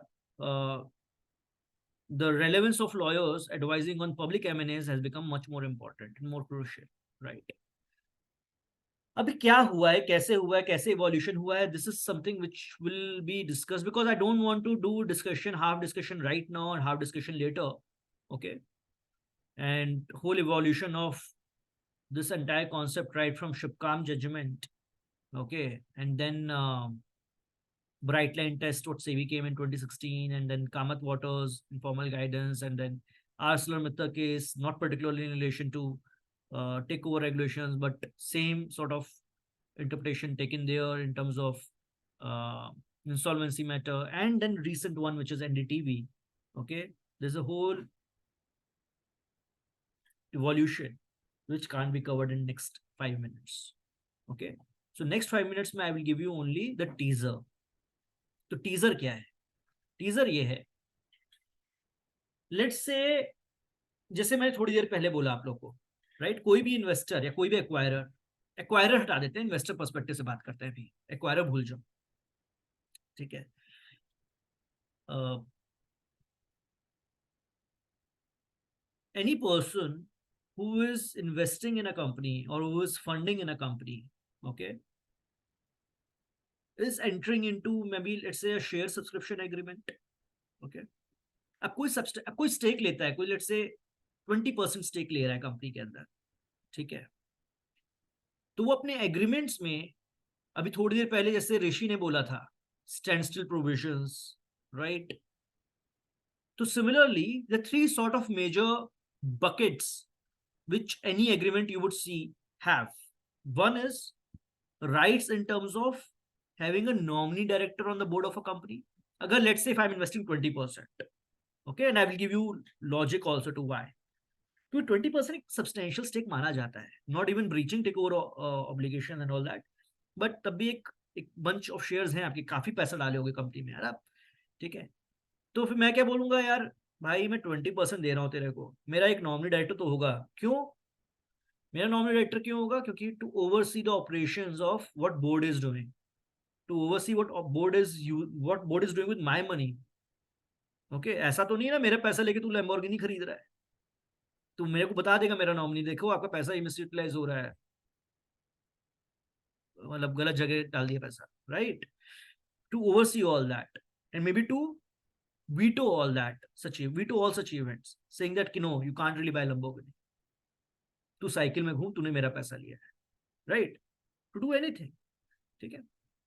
the relevance of lawyers advising on public M&As has become much more important and more crucial, right? अभी क्या हुआ है, कैसे हुआ है, कैसे evolution हुआ है, this is something which will be discussed, because I don't want to do half discussion right now and half discussion later. Okay, and whole evolution of this entire concept, right from Shubkam judgment, okay, and then bright line test, what SEBI came in 2016, and then Kamath Waters informal guidance, and then ArcelorMittal case, not particularly in relation to takeover regulations, but same sort of interpretation taken there in terms of insolvency matter, and then recent one, which is NDTV. Okay, there's a whole evolution which can't be covered in next 5 minutes. Okay, so next 5 minutes I will give you only the teaser. तो teaser क्या है? Teaser ये है, let's say, जैसे मैंने थोड़ी देर पहले बोला आप लोग को, राइट, कोई भी इन्वेस्टर या कोई भी एक्वायरर हटा देते हैं, इन्वेस्टर पर्सपेक्टिव से बात करते हैं, भी एक्वायरर भूल जाओ, ठीक है. Any person who is investing in a company or who is funding in a company, okay, is entering into maybe, let's say, a share subscription agreement. Okay, अब कोई स्टेक लेता है, कोई लेट्स से 20% स्टेक ले रहा है company के अंदर, ठीक है, तो वो अपने एग्रीमेंट्स में, अभी थोड़ी देर पहले जैसे ऋषि ने बोला था, स्टैंड स्टिल प्रोविजंस, राइट, तो similarly the 3 sort of major buckets which any agreement you would see have. One is rights in terms of having a nominee director on the board of a company. Agar let's say if I'm investing 20%, okay, and I will give you logic also to why. तो 20% एक substantial stake माना जाता है, not even breaching takeover obligation and all that, but तब भी एक bunch of shares हैं आपके, काफी पैसा डाले होंगे कंपनी में यार आप, ठीक है, तो फिर मैं क्या बोलूंगा, यार भाई मैं 20% दे रहा हूँ तेरे को, मेरा एक नॉमिनी डायरेक्टर तो होगा. क्यों मेरा नॉमिनी डायरेक्टर क्यों होगा? क्योंकि to oversee the operations of what board is doing, to oversee what board is doing with my money. Okay, ऐसा तो नहीं है ना मेरा पैसा लेके तू लैम्बोर्गिनी खरीद रहा है, तू मेरे को बता देगा मेरा नॉमिनी, देखो आपका पैसा मिसयूटिलाइज हो रहा है, मतलब गलत जगह डाल दिया पैसा, right, to oversee all that and maybe to veto all such events, saying that no, you can't really buy Lamborghini, तू साइकिल में घूम, तूने मेरा पैसा लिया है, राइट, टू डू एनीथिंग, ठीक है,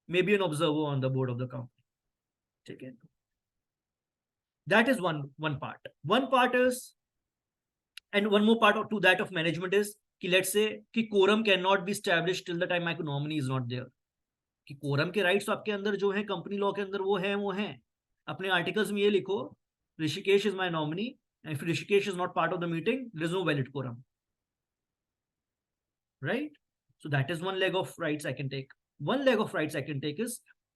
may be an observer on the board of the company, ठीक है. That is one part is, and one more part to that of management is कि let's say कि quorum cannot be established till the time my nominee is not there. कि quorum के rights आपके अंदर जो है कंपनी लॉ के अंदर वो हैं, अपने आर्टिकल्स में ये लिखो, Rishikesh is my nominee, and if Rishikesh is not part of the meeting there is no valid quorum, right? So that is one leg of rights I can take. One leg of rights I can take is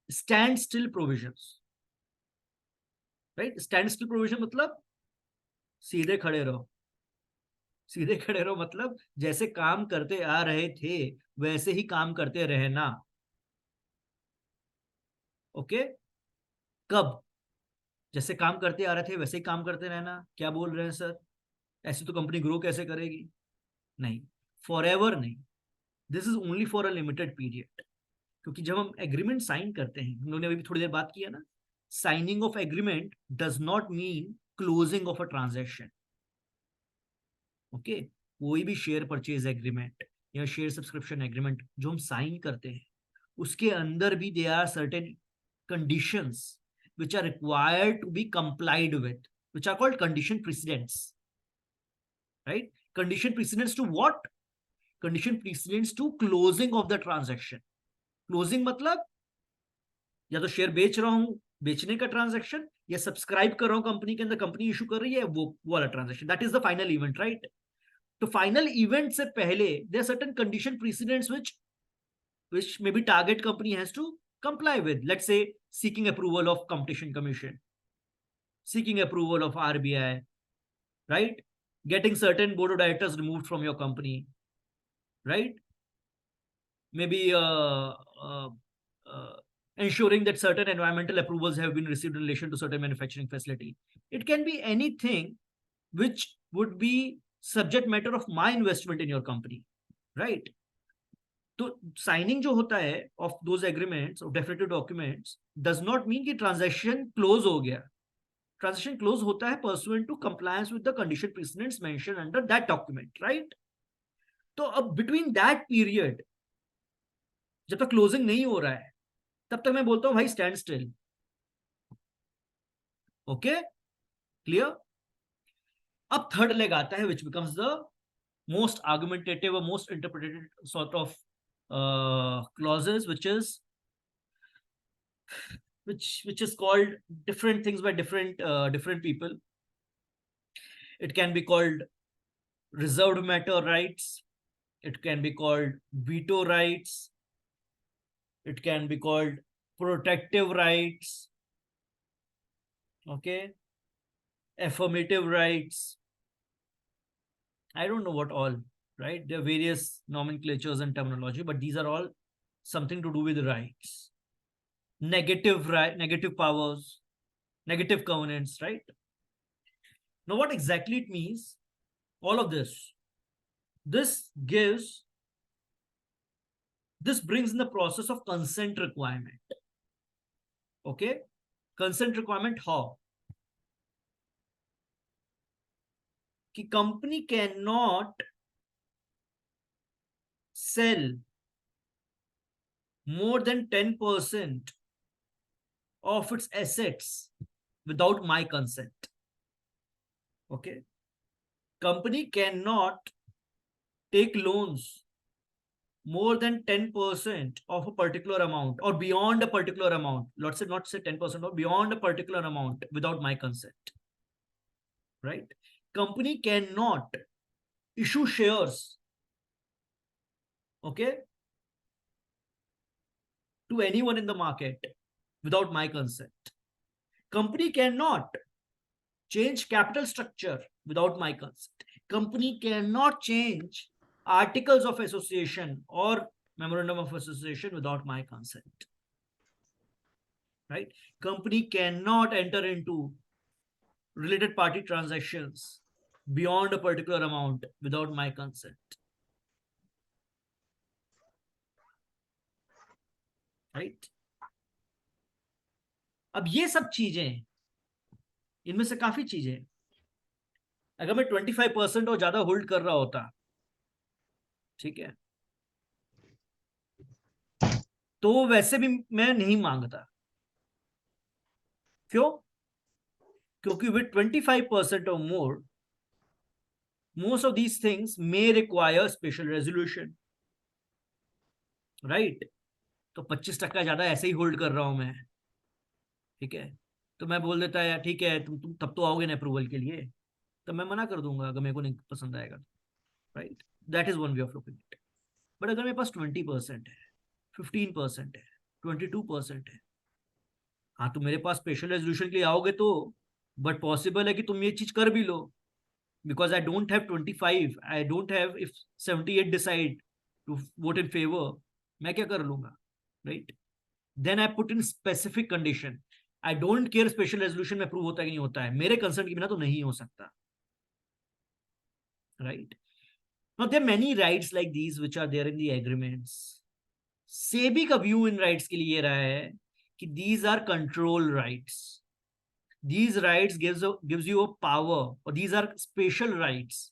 standstill provisions, right? Standstill provision मतलब सीधे खड़े रहो मतलब जैसे काम करते आ रहे थे वैसे ही काम करते रहना. ओके, कब? जैसे काम करते आ रहे थे वैसे ही काम करते रहना. क्या बोल रहे हैं सर, ऐसे तो कंपनी ग्रो कैसे करेगी? नहीं, फॉरएवर नहीं, this is only for a limited period. क्योंकि जब हम एग्रीमेंट साइन करते हैं, हम लोगों ने अभी थोड़ी देर बात किया ना, signing of agreement does not mean closing of a transaction. Okay, कोई भी शेयर परचेज एग्रीमेंट या शेयर सब्सक्रिप्शन एग्रीमेंट जो हम साइन करते हैं, उसके अंदर भी there are certain conditions which are required to be complied with, which are called condition precedents, right? Condition precedents to what? Condition precedents to closing of the transaction. Closing मतलब या तो शेयर बेच रहा हूं, बेचने का ट्रांजैक्शन, या subscribe कर रहा हूं कंपनी के अंदर, कंपनी इशू कर रही है, वो वाला transaction, that is the final event, right? तो फाइनल इवेंट से पहले there are certain condition precedents which maybe target company has to comply with. Let's say seeking approval of Competition Commission, seeking approval of RBI, right? Getting certain board of directors removed from your company, right? Maybe ensuring that certain environmental approvals have been received in relation to certain manufacturing facility. It can be anything which would be subject matter of my investment in your company, right? तो signing जो होता है of those agreements of definitive documents does not mean कि transaction close हो गया. Transaction close होता है pursuant to compliance with the condition precedents mentioned under that document, right? तो अब between that period जब तक closing नहीं हो रहा है तब तक मैं बोलता हूं भाई stand still. Okay, clear? अब third leg आता है which becomes the most argumentative or most interpreted sort of clauses, which is called different things by different people. It can be called reserved matter rights. It can be called veto rights. It can be called protective rights. Okay. Affirmative rights. I don't know what all, right? There are various nomenclatures and terminology, but these are all something to do with rights. Negative powers, negative covenants, right? Now, what exactly it means, all of this brings in the process of consent requirement. Okay, consent requirement how? कि company cannot sell more than 10% of its assets without my consent. Okay, company cannot take loans more than 10% of a particular amount or beyond a particular amount. Let's say not say 10% or beyond a particular amount without my consent, right? Company cannot issue shares, okay, to anyone in the market without my consent. Company cannot change capital structure without my consent. Company cannot change articles of association or memorandum of association without my consent, right? Company cannot enter into related party transactions beyond a particular amount without my consent, right? अब ये सब चीजें, इनमें से काफी चीजें अगर मैं 25% और ज्यादा होल्ड कर रहा होता, ठीक है, तो वैसे भी मैं नहीं मांगता. क्यों? क्योंकि with 25% or more, most of these things may require special resolution, right? तो 25% ज्यादा ऐसे ही होल्ड कर रहा हूं मैं, ठीक है, तो मैं बोल देता है यार ठीक है तुम तब तो आओगे ना अप्रूवल के लिए, तो मैं मना कर दूंगा अगर मेरे को नहीं पसंद आएगा, right? That is one way of looking it. But अगर मेरे पास 20% है, 15% है, 22% है, हाँ तो मेरे पास स्पेशल रेजोल्यूशन के लिए आओगे तो, बट पॉसिबल है कि तुम ये चीज कर भी लो, because I don't have 25, I don't have, if 78 decide to vote in favor, मैं क्या कर लूंगा, right? Then I put in specific condition. I don't care special resolution में अप्रूव होता है कि नहीं होता है, मेरे कंसर्न के बिना तो नहीं हो सकता, right? Now there are many rights like these which are there in the agreements. SEBI का व्यू इन राइट्स के लिए ये रहा है कि these are control rights. These rights gives you a power, or these are special rights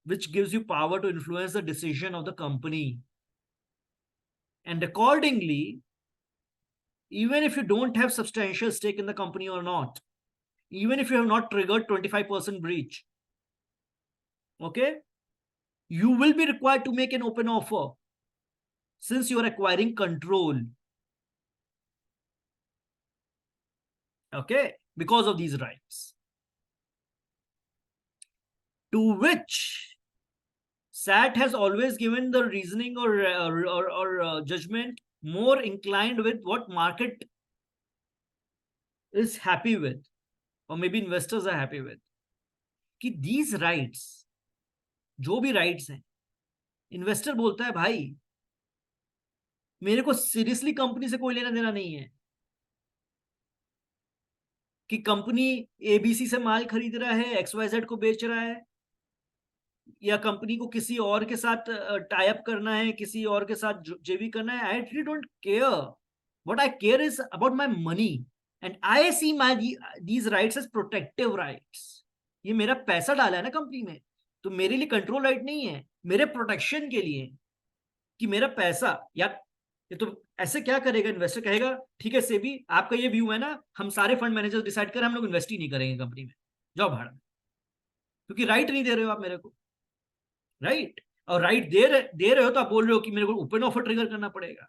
which gives you power to influence the decision of the company. And accordingly, even if you don't have substantial stake in the company or not, even if you have not triggered 25% breach, okay, you will be required to make an open offer since you are acquiring control, okay, because of these rights. To which SAT has always given the reasoning or judgment more inclined with what market is happy with, or maybe investors are happy with. कि these rights, जो भी rights हैं, investor बोलता है भाई मेरे को seriously company से कोई लेना देना नहीं है कि कंपनी एबीसी से माल खरीद रहा है, XYZ को बेच रहा है, या कंपनी को किसी और के साथ टाई अप करना है, किसी और के साथ जेवी करना है. I really don't care. What I care is about my money, and I see my these rights as protective rights. ये मेरा पैसा डाला है ना कंपनी में, तो मेरे लिए कंट्रोल राइट नहीं है, मेरे प्रोटेक्शन के लिए कि मेरा पैसा. या ये तो ऐसे क्या करेगा इन्वेस्टर, कहेगा ठीक है सेबी आपका ये व्यू है ना, हम सारे फंड मैनेजर्स डिसाइड करें, हम लोग इन्वेस्ट ही नहीं करेंगे कंपनी में, जाओ भाड़ में, क्योंकि राइट नहीं दे रहे हो आप मेरे को. राइट और राइट दे रहे हो तो आप बोल रहे हो कि मेरे को ओपन ऑफर ट्रिगर करना पड़ेगा.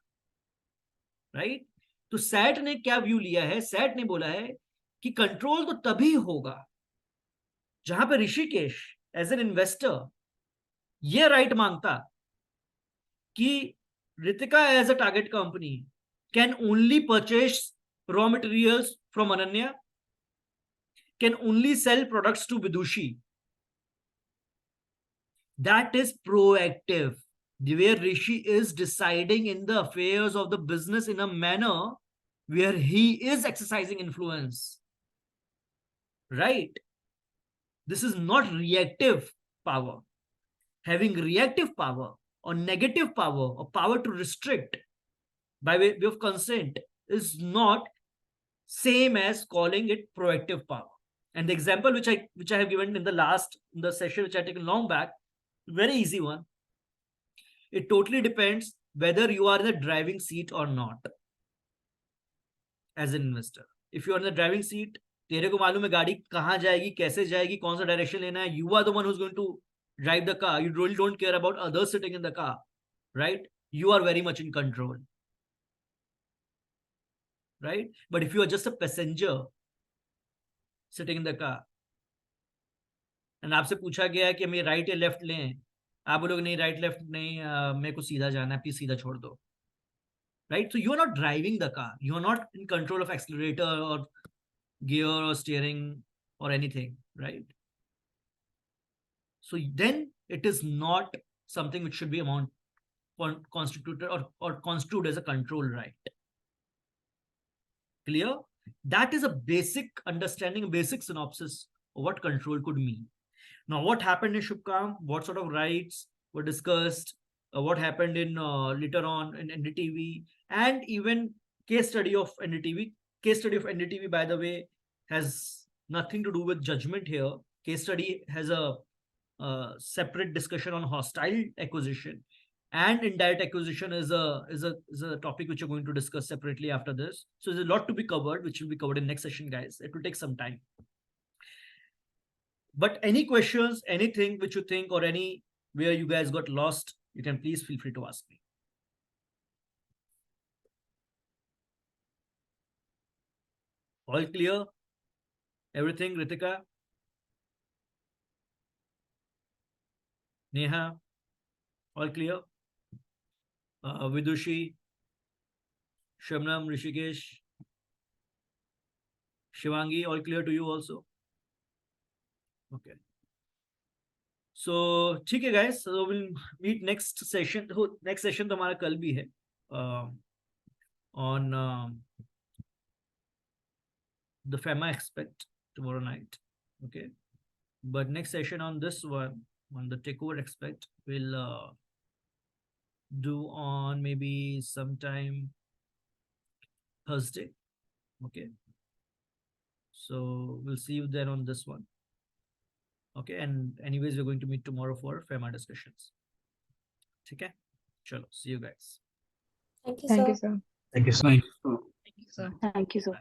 राइट तो सैट ने क्या व्यू लिया है, सैट ने बोला है कि कंट्रोल तो तभी होगा जहां पे ऋषिकेश एज एन इन्वेस्टर ये राइट मांगता कि Ritika as a target company can only purchase raw materials from Ananya, can only sell products to Vidushi. That is proactive, where Rishi is deciding in the affairs of the business in a manner where he is exercising influence. Right? This is not reactive power. Having reactive power or negative power or power to restrict by way of consent is not same as calling it proactive power. And the example which I have given in the session which I taken long back, very easy one. It totally depends whether you are in the driving seat or not as an investor. If you are in the driving seat, तेरे को मालूम है गाड़ी कहाँ जाएगी, कैसे जाएगी, कौन सा डायरेक्शन लेना है, you are the one who's going to drive the car. You really don't care about others sitting in the car, right? You are very much in control, right? But if you are just a passenger sitting in the car and आपसे पूछा गया है कि हम ये right या left लें, आप बोलोगे नहीं राइट लेफ्ट नहीं, मेरे को सीधा जाना है, प्लीज सीधा छोड़ दो. Right? So you are not driving the car. You are not in control of accelerator or gear or steering or anything, right? So then it is not something which should be constituted or construed as a control right. Clear? That is a basic understanding, a basic synopsis of what control could mean. Now, what happened in Shubhkam? What sort of rights were discussed? What happened in later on in NDTV, and even case study of NDTV. Case study of NDTV, by the way, has nothing to do with judgment here. Case study has a separate discussion on hostile acquisition, and indirect acquisition is a topic which we're going to discuss separately after this. So there's a lot to be covered, which will be covered in next session, guys. It will take some time. But any questions, anything which you think, or any where you guys got lost, you can please feel free to ask me. All clear? Everything, Ritika? Neha? All clear? Vidushi? Shamnam, Rishikesh? Shivangi, all clear to you also? Okay. So, ठीक है guys. So we'll meet next session. Next session तो हमारा कल भी है. On the FEMA aspect tomorrow night. Okay. But next session on this one, on the takeover aspect, we'll do on maybe sometime Thursday. Okay. So we'll see you then on this one. Okay. And anyways, we're going to meet tomorrow for FEMA discussions. Okay. Chalo. See you guys. Thank you, Thank you, sir. sir. Thank you, sir. Thank you, sir.